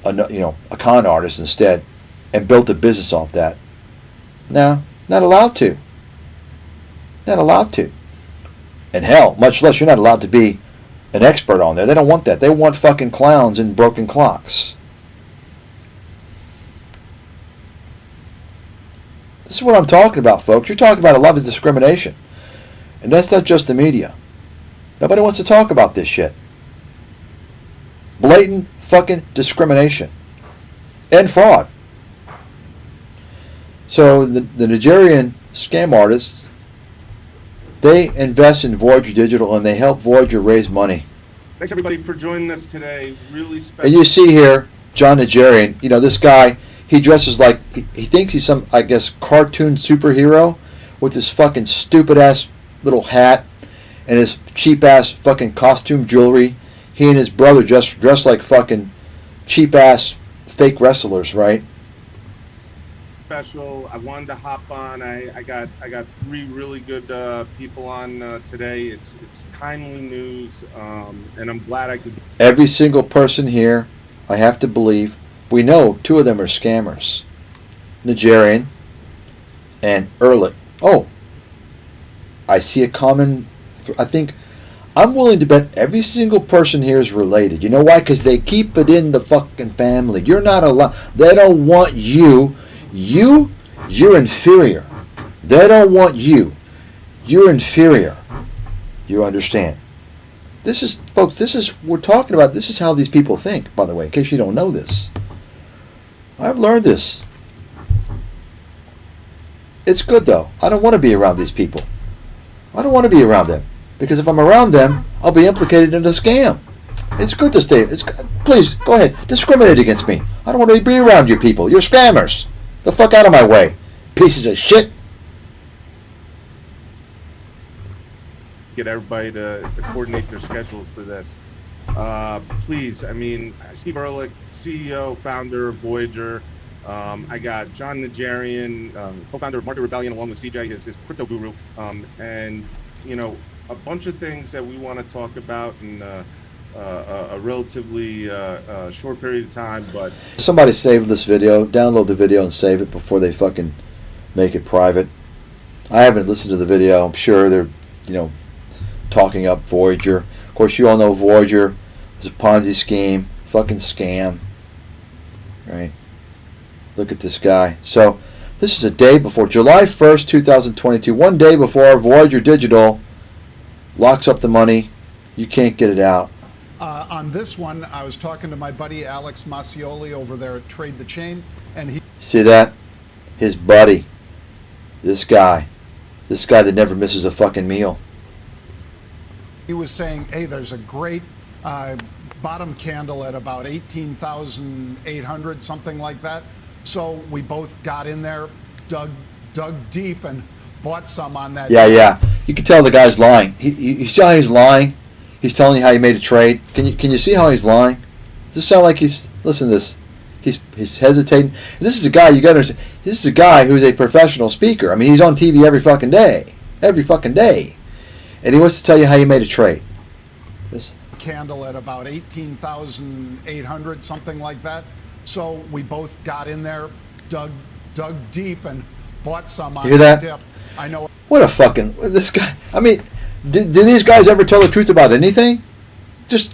a con artist instead, and built a business off that. No, not allowed to. Not allowed to. And hell, much less you're not allowed to be an expert on there. They don't want that. They want fucking clowns and broken clocks. This is what I'm talking about, folks. You're talking about a lot of discrimination. And that's not just the media. Nobody wants to talk about this shit. Blatant fucking discrimination. And fraud. So the Nigerian scam artists, they invest in Voyager Digital and they help Voyager raise money. Thanks everybody for joining us today. Really special. And you see here, John Nigerian, this guy, he dresses like, he thinks he's some, I guess, cartoon superhero with this fucking stupid ass little hat and his cheap ass fucking costume jewelry. He and his brother just dressed like fucking cheap ass fake wrestlers, right? Special. I wanted to hop on. I got three really good people on today. It's timely news, and I'm glad I could. Every single person here, I have to believe, we know two of them are scammers. Nigerian and Ehrlich. Oh, I see a common. I think I'm willing to bet every single person here is related. You know why? Because they keep it in the fucking family. You're not allowed. They don't want you. You're inferior. They don't want you. You're inferior. You understand? This is, folks, we're talking about, this is how these people think, by the way, in case you don't know this. I've learned this. It's good, though. I don't want to be around these people. I don't want to be around them. Because if I'm around them, I'll be implicated in a scam. It's good to stay. Please, go ahead. Discriminate against me. I don't want to be around you people. You're scammers. The fuck out of my way. Pieces of shit. Get everybody to coordinate their schedules for this. Please, Steve Ehrlich, CEO, founder of Voyager. I got John Nigerian, co-founder of Market Rebellion, along with CJ, his crypto guru. And, a bunch of things that we want to talk about in a relatively short period of time. But somebody save this video, download the video and save it before they fucking make it private. I haven't listened to the video. I'm sure they're, talking up Voyager. Of course, you all know Voyager was a Ponzi scheme, fucking scam, right? Look at this guy. So This is a day before July 1st, 2022. One day before Voyager Digital locks up the money. You can't get it out. On this one, I was talking to my buddy Alex Macioli over there at Trade the Chain, and he... See that? His buddy. This guy that never misses a fucking meal. He was saying, hey, there's a great bottom candle at about 18,800, something like that. So we both got in there, dug deep, and bought some on that. Yeah. You can tell the guy's lying. You see how he's lying? He's telling you how he made a trade. Can you see how he's lying? Does this sound like he's... Listen to this. He's hesitating. This is a guy, you got to understand, this is a guy who's a professional speaker. I mean, he's on TV every fucking day. Every fucking day. And he wants to tell you how you made a trade. This candle at about 18,800, something like that. So we both got in there, dug deep, and bought some on you hear that? dip. I know. What a fucking... This guy... I mean, do these guys ever tell the truth about anything? Just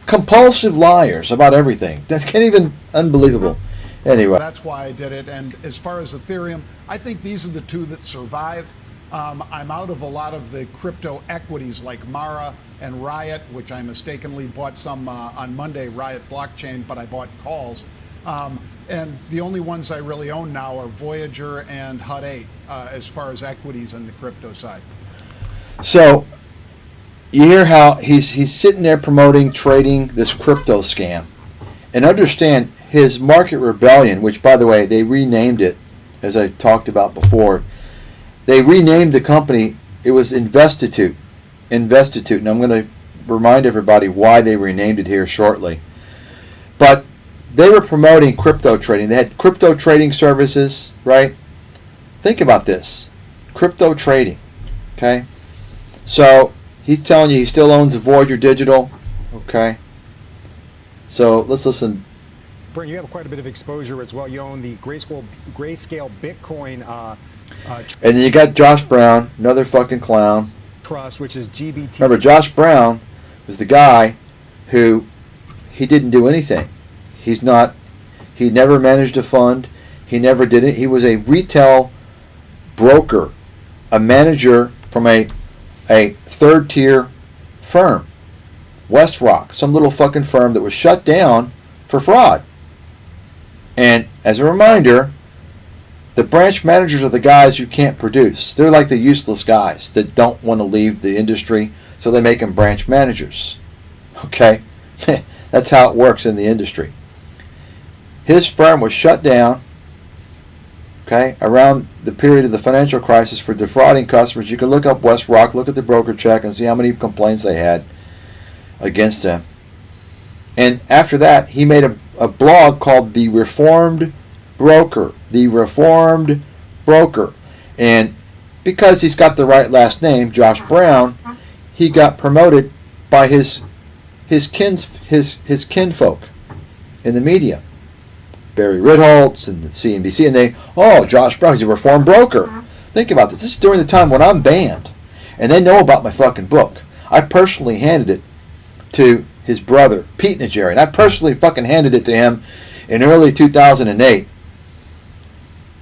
compulsive liars about everything. That can't even... Unbelievable. Anyway. That's why I did it. And as far as Ethereum, I think these are the two that survive. I'm out of a lot of the crypto equities like Mara and Riot, which I mistakenly bought some on Monday, Riot blockchain, but I bought calls. And the only ones I really own now are Voyager and HUD 8 as far as equities on the crypto side. So you hear how he's sitting there promoting trading this crypto scam. And understand his market rebellion, which, by the way, they renamed it, as I talked about before. They renamed the company. It was Investitute. And I'm going to remind everybody why they renamed it here shortly. But they were promoting crypto trading. They had crypto trading services, right? Think about this. Crypto trading, okay? So he's telling you he still owns a Voyager Digital, okay? So let's listen. Brent, you have quite a bit of exposure as well. You own the Grayscale Bitcoin and then you got Josh Brown, another fucking clown. Trust, which is GBT. Remember, Josh Brown was the guy who he didn't do anything. He never managed a fund. He never did it. He was a retail broker, a manager from a third tier firm. WestRock, some little fucking firm that was shut down for fraud. And as a reminder, the branch managers are the guys you can't produce. They're like the useless guys that don't want to leave the industry, so they make them branch managers. Okay? That's how it works in the industry. His firm was shut down, okay, around the period of the financial crisis for defrauding customers. You can look up WestRock, look at the broker check, and see how many complaints they had against him. And after that, he made a blog called The Reformed Broker. The Reformed Broker. And because he's got the right last name, Josh Brown, he got promoted by his kinfolk in the media. Barry Ritholtz and the CNBC, and Josh Brown, he's a reformed broker. Think about this. This is during the time when I'm banned, and they know about my fucking book. I personally handed it to his brother, Pete Najarian. I personally fucking handed it to him in early 2008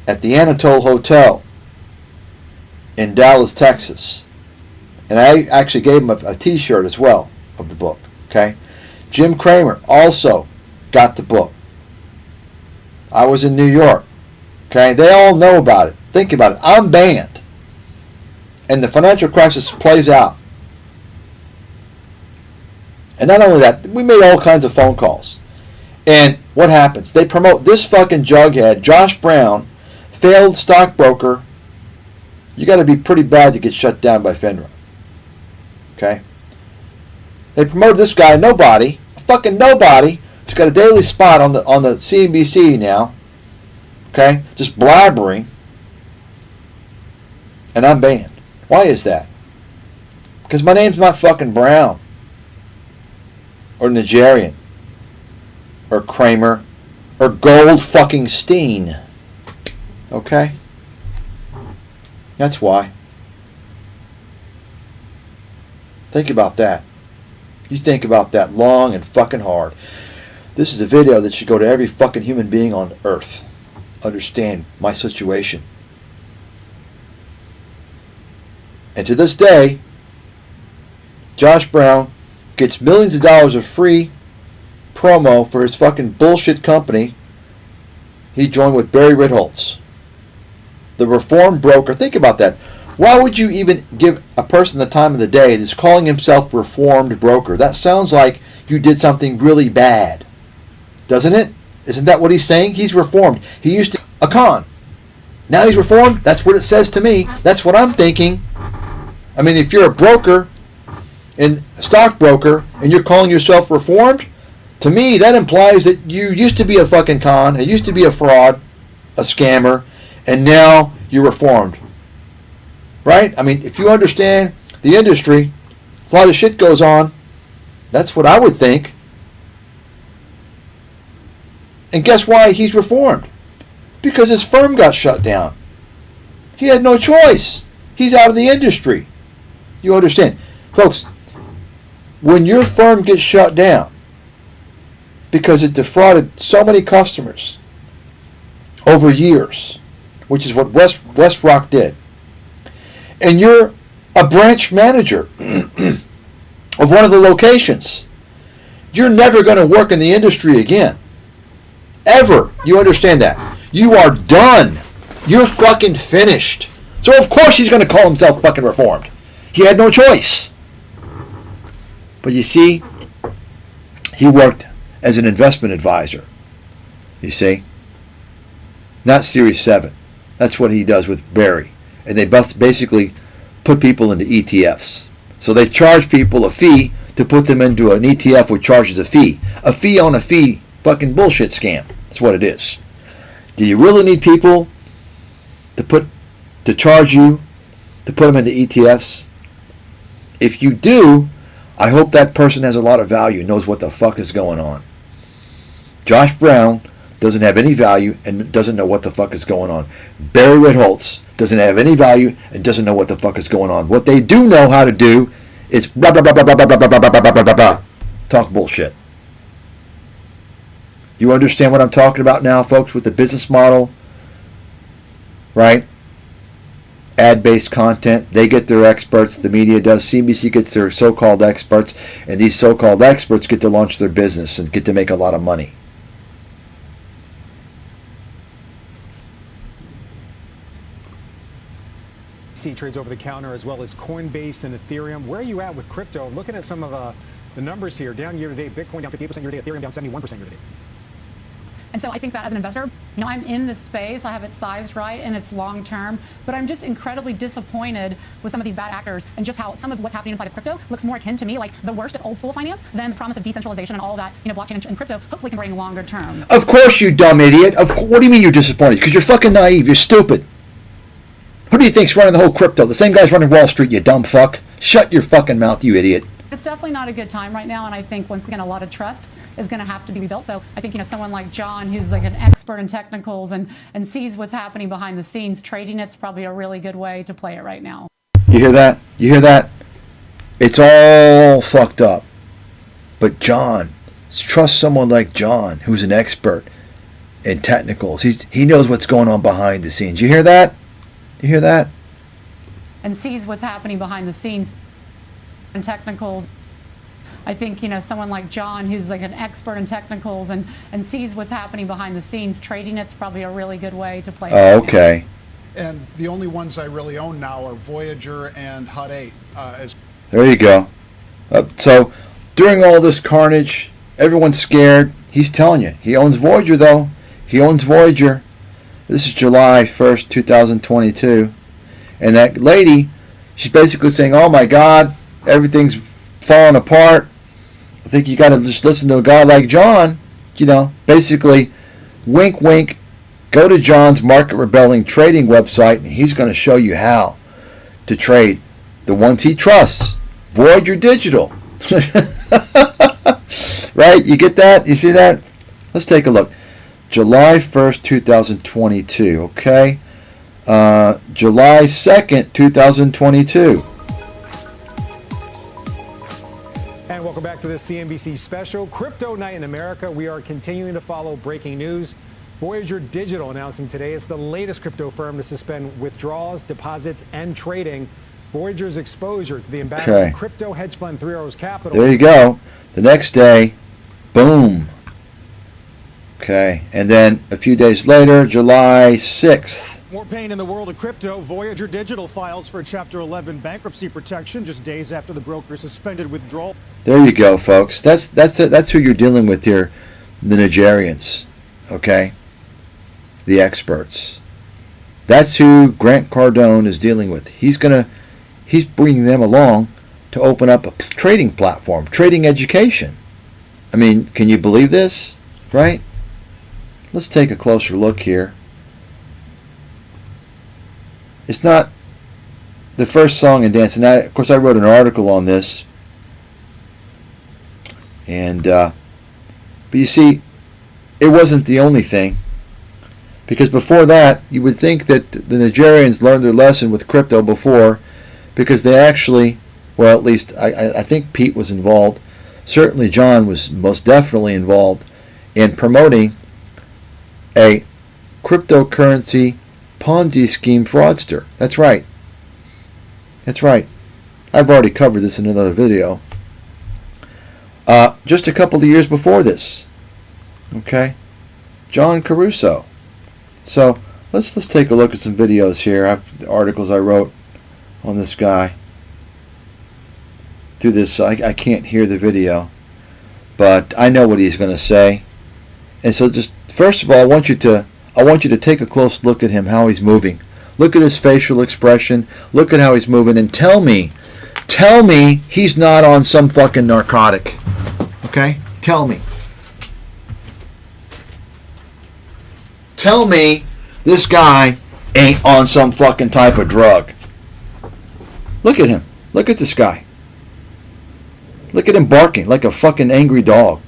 at the Anatole Hotel in Dallas, Texas. And I actually gave him a t-shirt as well of the book. Okay? Jim Cramer also got the book. I was in New York. Okay? They all know about it. Think about it. I'm banned. And the financial crisis plays out. And not only that, we made all kinds of phone calls. And what happens? They promote this fucking jughead, Josh Brown, failed stockbroker. You got to be pretty bad to get shut down by FINRA. Okay? They promoted this guy, nobody, fucking nobody, who's got a daily spot on the CNBC now. Okay? Just blabbering. And I'm banned. Why is that? Because my name's not fucking Brown. Or Najarian. Or Kramer. Or Gold fucking Steen. Okay? That's why. Think about that. You think about that long and fucking hard. This is a video that should go to every fucking human being on earth. understand my situation. And to this day, Josh Brown gets millions of dollars of free promo for his fucking bullshit company he joined with Barry Ritholtz, the reformed broker. Think about that. Why would you even give a person the time of the day that's calling himself reformed broker? That sounds like you did something really bad, doesn't it? Isn't that what he's saying? He's reformed. He used to be a con. Now he's reformed? That's what it says to me. That's what I'm thinking. I mean, if you're a broker and a stockbroker and you're calling yourself reformed, to me that implies that you used to be a fucking con, you used to be a fraud, a scammer, and now you're reformed. Right? I mean, if you understand the industry, a lot of shit goes on. That's what I would think. And guess why he's reformed? Because his firm got shut down. He had no choice. He's out of the industry. You understand? Folks, when your firm gets shut down because it defrauded so many customers over years, which is what WestRock did, and you're a branch manager of one of the locations, you're never going to work in the industry again. Ever. You understand that? You are done. You're fucking finished. So of course he's going to call himself fucking reformed. He had no choice. But you see, he worked as an investment advisor. You see? Not Series 7. That's what he does with Barry. And they basically put people into ETFs. So they charge people a fee to put them into an ETF which charges a fee. A fee on a fee fucking bullshit scam. That's what it is. Do you really need people to charge you to put them into ETFs? If you do, I hope that person has a lot of value, knows what the fuck is going on. Josh Brown doesn't have any value and doesn't know what the fuck is going on. Barry Ritholtz doesn't have any value and doesn't know what the fuck is going on. What they do know how to do is blah, blah, blah, blah, blah, blah, blah, blah, blah, blah, blah, blah, blah. Talk bullshit. You understand what I'm talking about now, folks, with the business model? Right? Ad-based content. They get their experts. The media does. CNBC gets their so-called experts. And these so-called experts get to launch their business and get to make a lot of money. Trades over the counter as well as Coinbase and Ethereum. Where are you at with crypto? Looking at some of the numbers here, down year to date, Bitcoin down 58% year to date, Ethereum down 71% year to date. And so I think that as an investor, I'm in this space, I have it sized right, and it's long term, but I'm just incredibly disappointed with some of these bad actors and just how some of what's happening inside of crypto looks more akin to me like the worst of old school finance than the promise of decentralization and all that, blockchain and crypto hopefully can bring longer term. Of course, you dumb idiot. What do you mean you're disappointed? Because you're fucking naive. You're stupid. Who do you think's running the whole crypto? The same guy's running Wall Street, you dumb fuck. Shut your fucking mouth, you idiot. It's definitely not a good time right now, and I think, once again, a lot of trust is going to have to be rebuilt. So I think, someone like John, who's like an expert in technicals and sees what's happening behind the scenes, trading it's probably a really good way to play it right now. You hear that? You hear that? It's all fucked up. But John, trust someone like John, who's an expert in technicals. He knows what's going on behind the scenes. You hear that? You hear that? And sees what's happening behind the scenes in technicals. I think, someone like John, who's like an expert in technicals and sees what's happening behind the scenes, trading it's probably a really good way to play. Oh, okay. And the only ones I really own now are Voyager and Hut 8. There you go. So during all this carnage, everyone's scared. He's telling you. He owns Voyager, though. He owns Voyager. This is July 1st, 2022. And that lady, she's basically saying, oh my God, everything's falling apart. I think you got to just listen to a guy like John. Basically, wink, wink, go to John's Market Rebelling trading website, and he's going to show you how to trade the ones he trusts. Voyager Digital. Right? You get that? You see that? Let's take a look. July 1st, 2022, okay? July 2nd, 2022. And welcome back to this CNBC special, Crypto Night in America. We are continuing to follow breaking news Voyager Digital announcing today it's the latest crypto firm to suspend withdrawals, deposits, and trading. Voyager's exposure to the embattled crypto hedge fund Three Arrows Capital. There you go. The next day, boom. Okay, and then a few days later, July 6th. More pain in the world of crypto. Voyager Digital files for Chapter 11 bankruptcy protection just days after the broker suspended withdrawal. There you go, folks. That's who you're dealing with here, the Nigerians, okay? The experts. That's who Grant Cardone is dealing with. He's bringing them along to open up a trading platform, trading education. I mean, can you believe this, right? Let's take a closer look here. It's not the first song and dance. And of course, I wrote an article on this. And, but you see, it wasn't the only thing. Because before that, you would think that the Nigerians learned their lesson with crypto before, because they actually, well, at least I think Pete was involved. Certainly John was most definitely involved in promoting a cryptocurrency Ponzi scheme fraudster. That's right. That's right. I've already covered this in another video. Just a couple of years before this. Okay? John Caruso. So let's take a look at some videos here. The articles I wrote on this guy. Through this, I can't hear the video, but I know what he's going to say. And so, just first of all, I want you to take a close look at him, how he's moving. Look at his facial expression. Look at how he's moving, and tell me he's not on some fucking narcotic. Okay? Tell me. Tell me this guy ain't on some fucking type of drug. Look at him. Look at this guy. Look at him barking like a fucking angry dog.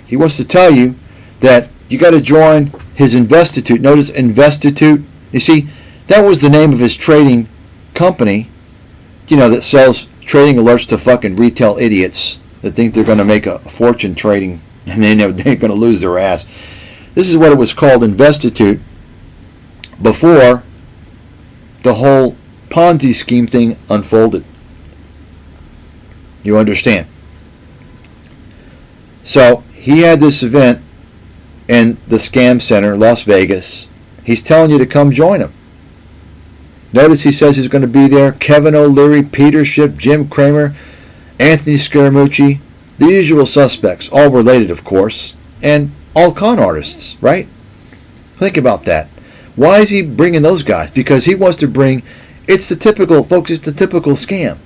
He wants to tell you that you got to join his Investitute. Notice Investitute. You see, that was the name of his trading company, that sells trading alerts to fucking retail idiots that think they're going to make a fortune trading, and they know they're going to lose their ass. This is what it was called, Investitute, before the whole Ponzi scheme thing unfolded. You understand? So he had this event in the Scam Center, Las Vegas. He's telling you to come join him. Notice he says he's going to be there. Kevin O'Leary, Peter Schiff, Jim Cramer, Anthony Scaramucci, the usual suspects, all related, of course, and all con artists, right? Think about that. Why is he bringing those guys? Because he wants to bring, it's the typical scam.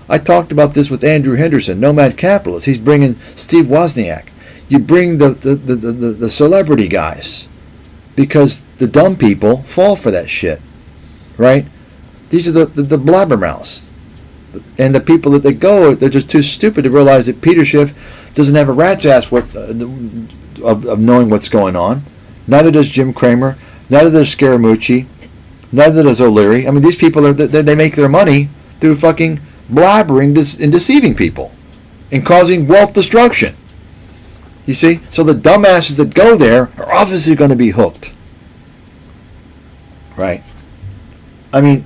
I talked about this with Andrew Henderson, Nomad Capitalist. He's bringing Steve Wozniak. You bring the celebrity guys, because the dumb people fall for that shit, right? These are the blabbermouths. And the people that they go, they're just too stupid to realize that Peter Schiff doesn't have a rat's ass of knowing what's going on. Neither does Jim Cramer. Neither does Scaramucci. Neither does O'Leary. I mean, these people, they make their money through fucking blabbering and deceiving people and causing wealth destruction. You see? So the dumbasses that go there are obviously going to be hooked. Right? I mean,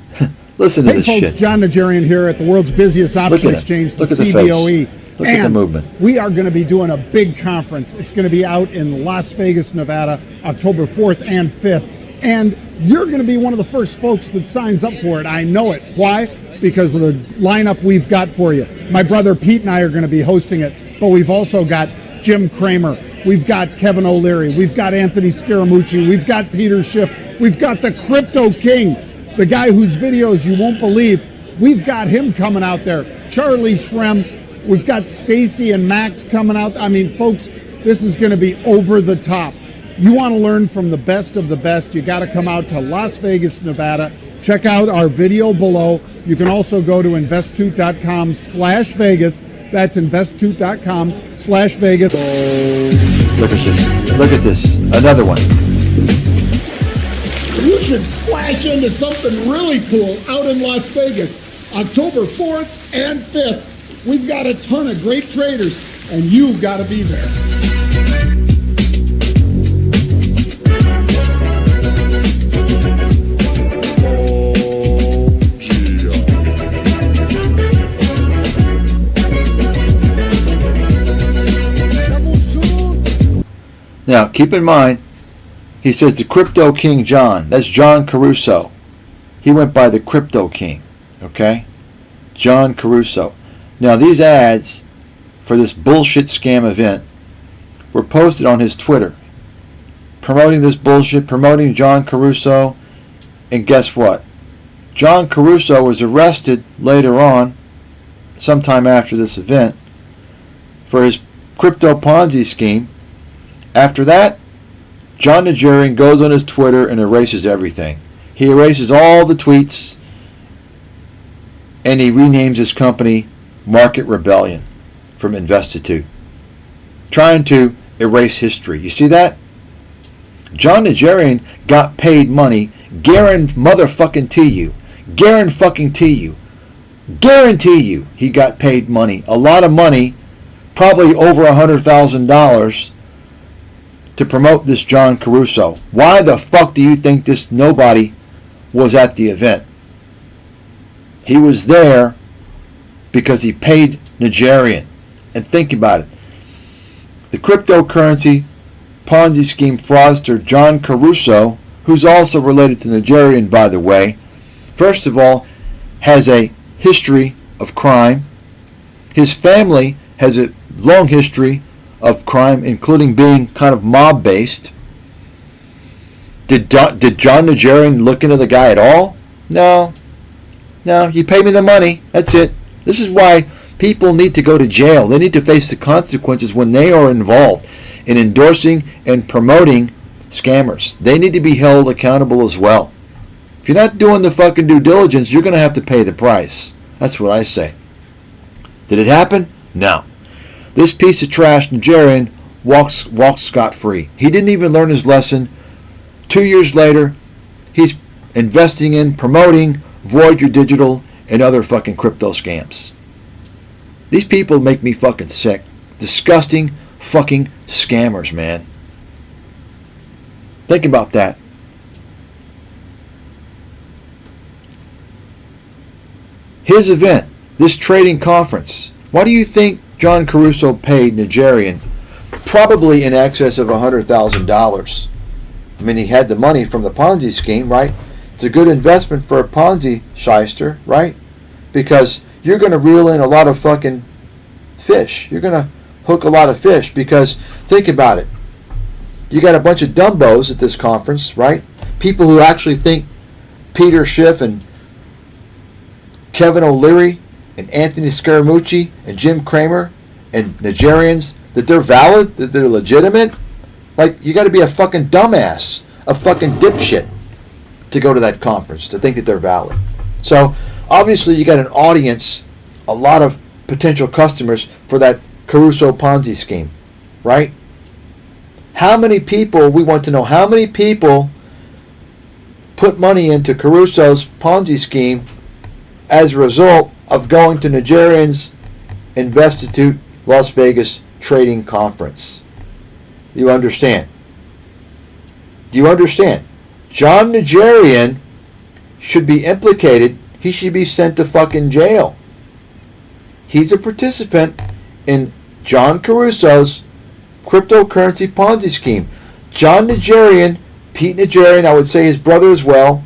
listen to this folks, shit. John Nigerian here at the world's busiest option exchange, the Look at the CBOE. face. Look at the movement. We are going to be doing a big conference. It's going to be out in Las Vegas, Nevada, October 4th and 5th. And you're going to be one of the first folks that signs up for it. I know it. Why? Because of the lineup we've got for you. My brother Pete and I are going to be hosting it, but we've also got Jim Cramer. We've got Kevin O'Leary. We've got Anthony Scaramucci. We've got Peter Schiff. We've got the Crypto King, the guy whose videos you won't believe. We've got him coming out there. Charlie Shrem. We've got Stacy and Max coming out. I mean, folks, this is going to be over the top. You want to learn from the best of the best, you got to come out to Las Vegas, Nevada. Check out our video below. You can also go to investute.com/Vegas. That's investute.com/Vegas. Look at this. Look at this. Another one. You should splash into something really cool out in Las Vegas, October 4th and 5th. We've got a ton of great traders, and you've got to be there. Now, keep in mind, he says the Crypto King John. That's John Caruso. He went by the Crypto King. Okay? John Caruso. Now, these ads for this bullshit scam event were posted on his Twitter, promoting this bullshit, promoting John Caruso. And guess what? John Caruso was arrested later on, sometime after this event, for his crypto Ponzi scheme. After that, John Nigerian goes on his Twitter and erases everything. He erases all the tweets, and he renames his company Market Rebellion from Investitute, trying to erase history. You see that? John Nigerian got paid money, guarantee you he got paid money, a lot of money, probably over $100,000 to promote this John Caruso. Why the fuck do you think this nobody was at the event? He was there because he paid Nigerian. And think about it. The cryptocurrency Ponzi scheme fraudster John Caruso, who's also related to Nigerian, by the way, first of all, has a history of crime. His family has a long history of crime, including being kind of mob-based. Did John Nigerian look into the guy at all? No. You pay me the money. That's it. This is why people need to go to jail. They need to face the consequences when they are involved in endorsing and promoting scammers. They need to be held accountable as well. If you're not doing the fucking due diligence, you're going to have to pay the price. That's what I say. Did it happen? No. This piece of trash Nigerian walks scot-free. He didn't even learn his lesson. 2 years later, he's investing in, promoting Voyager Digital and other fucking crypto scams. These people make me fucking sick. Disgusting fucking scammers, man. Think about that. His event, this trading conference, why do you think John Caruso paid Nigerian probably in excess of $100,000? I mean, he had the money from the Ponzi scheme, right? It's a good investment for a Ponzi shyster, right? Because you're going to reel in a lot of fucking fish. You're going to hook a lot of fish because, think about it. You got a bunch of dumbos at this conference, right? People who actually think Peter Schiff and Kevin O'Leary and Anthony Scaramucci and Jim Cramer and Nigerians, that they're valid, that they're legitimate. Like, you got to be a fucking dumbass, a fucking dipshit to go to that conference, to think that they're valid. So, obviously, you got an audience, a lot of potential customers for that Caruso Ponzi scheme, right? How many people, we want to know, how many people put money into Caruso's Ponzi scheme as a result of going to Nigerian's Investitute Las Vegas trading conference? You understand? Do you understand? John Nigerian should be implicated. He should be sent to fucking jail. He's a participant in John Caruso's cryptocurrency Ponzi scheme. John Nigerian, Pete Nigerian, I would say his brother as well.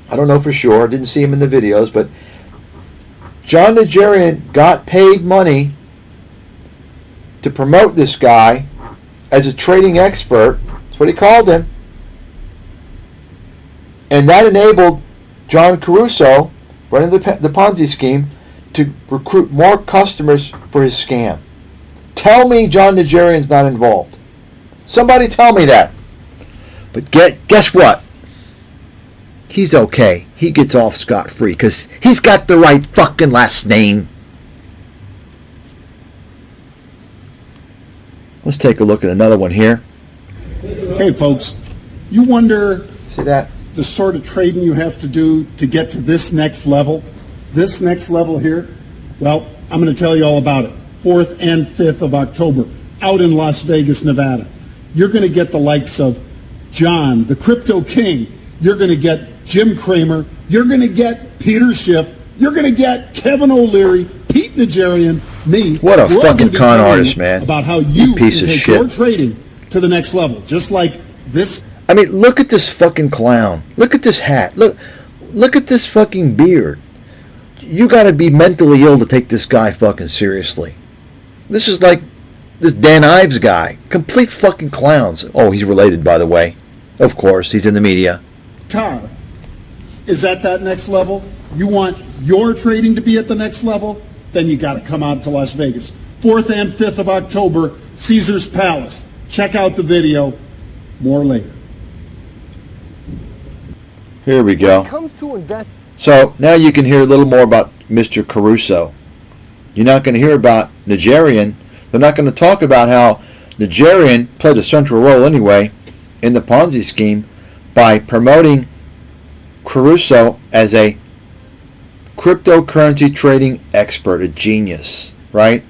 I don't know for sure. I didn't see him in the videos, but John Nigerian got paid money to promote this guy as a trading expert. That's what he called him. And that enabled John Caruso, running the Ponzi scheme, to recruit more customers for his scam. Tell me John Nigerian's not involved. Somebody tell me that. But guess what? He's okay. He gets off scot-free because he's got the right fucking last name. Let's take a look at another one here. Hey folks, you wonder, see that? The sort of trading you have to do to get to this next level? This next level here? Well, I'm going to tell you all about it. 4th and 5th of October, out in Las Vegas, Nevada. You're going to get the likes of John, the Crypto King. You're going to get Jim Cramer. You're going to get Peter Schiff. You're going to get Kevin O'Leary, Pete Nigerian, me. What a We're fucking con artist, you man. About how you piece can of take shit. your trading to the next level. Just like this. I mean, look at this fucking clown. Look at this hat. Look at this fucking beard. You got to be mentally ill to take this guy fucking seriously. This is like this Dan Ives guy. Complete fucking clowns. Oh, he's related, by the way. Of course, he's in the media. Car is at that next level. You want your trading to be at the next level, then you got to come out to Las Vegas. 4th and 5th of October, Caesar's Palace. Check out the video. More later. Here we go. So now you can hear a little more about Mr. Caruso. You're not going to hear about Nigerian. They're not going to talk about how Nigerian played a central role anyway in the Ponzi scheme by promoting Caruso as a cryptocurrency trading expert, a genius, right?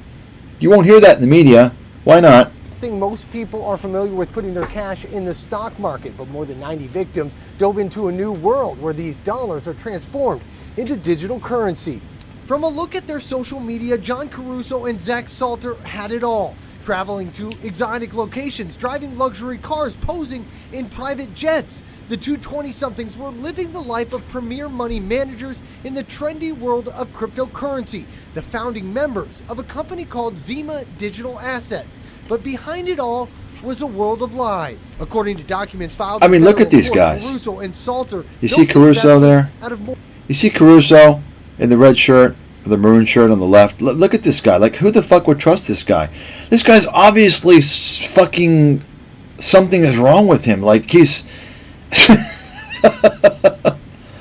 You won't hear that in the media. Why not? Most people are familiar with putting their cash in the stock market, but more than 90 victims dove into a new world where these dollars are transformed into digital currency. From a look at their social media, John Caruso and Zach Salter had it all. Traveling to exotic locations, driving luxury cars, posing in private jets. The two 20-somethings were living the life of premier money managers in the trendy world of cryptocurrency, the founding members of a company called Zima Digital Assets. But behind it all was a world of lies. According to documents filed, I mean, look at these guys. Caruso and Salter. You see Caruso there? You see Caruso in the red shirt, the maroon shirt on the left. Look at this guy. Like, who the fuck would trust this guy? This guy's obviously fucking something is wrong with him. Like, he's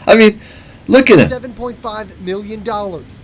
I mean, look at him. $7.5 million.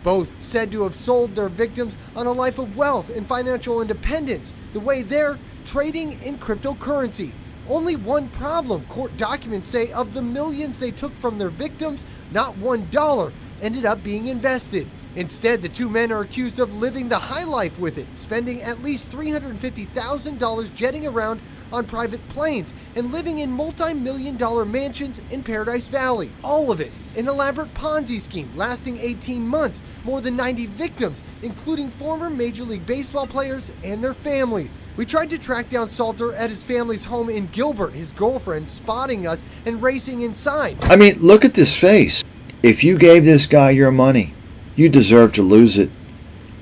Both said to have sold their victims on a life of wealth and financial independence, the way they're trading in cryptocurrency. Only one problem, court documents say, of the millions they took from their victims, not $1 ended up being invested. Instead, the two men are accused of living the high life with it, spending at least $350,000 jetting around on private planes and living in multi-million-dollar mansions in Paradise Valley. All of it an elaborate Ponzi scheme lasting 18 months, more than 90 victims, including former Major League Baseball players and their families. We tried to track down Salter at his family's home in Gilbert, his girlfriend spotting us and racing inside. I mean, look at this face. If you gave this guy your money, you deserve to lose it.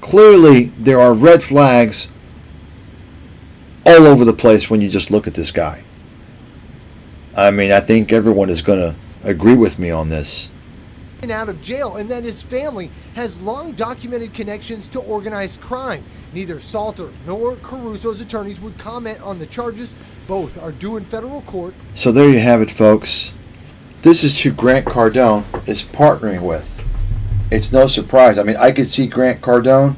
Clearly, there are red flags all over the place when you just look at this guy. I mean, I think everyone is going to agree with me on this. Out of jail, and that his family has long documented connections to organized crime. Neither Salter nor Caruso's attorneys would comment on the charges. Both are due in federal court. So there you have it, folks. This is who Grant Cardone is partnering with. It's no surprise. I mean, I could see Grant Cardone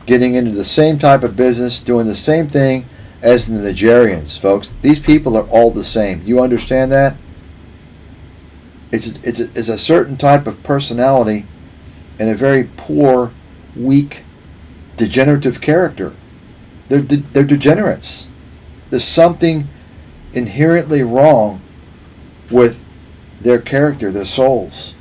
getting into the same type of business, doing the same thing as the Nigerians, folks. These people are all the same. You understand that? It's a certain type of personality and a very poor, weak, degenerative character. They're degenerates. There's something inherently wrong with their character, their souls.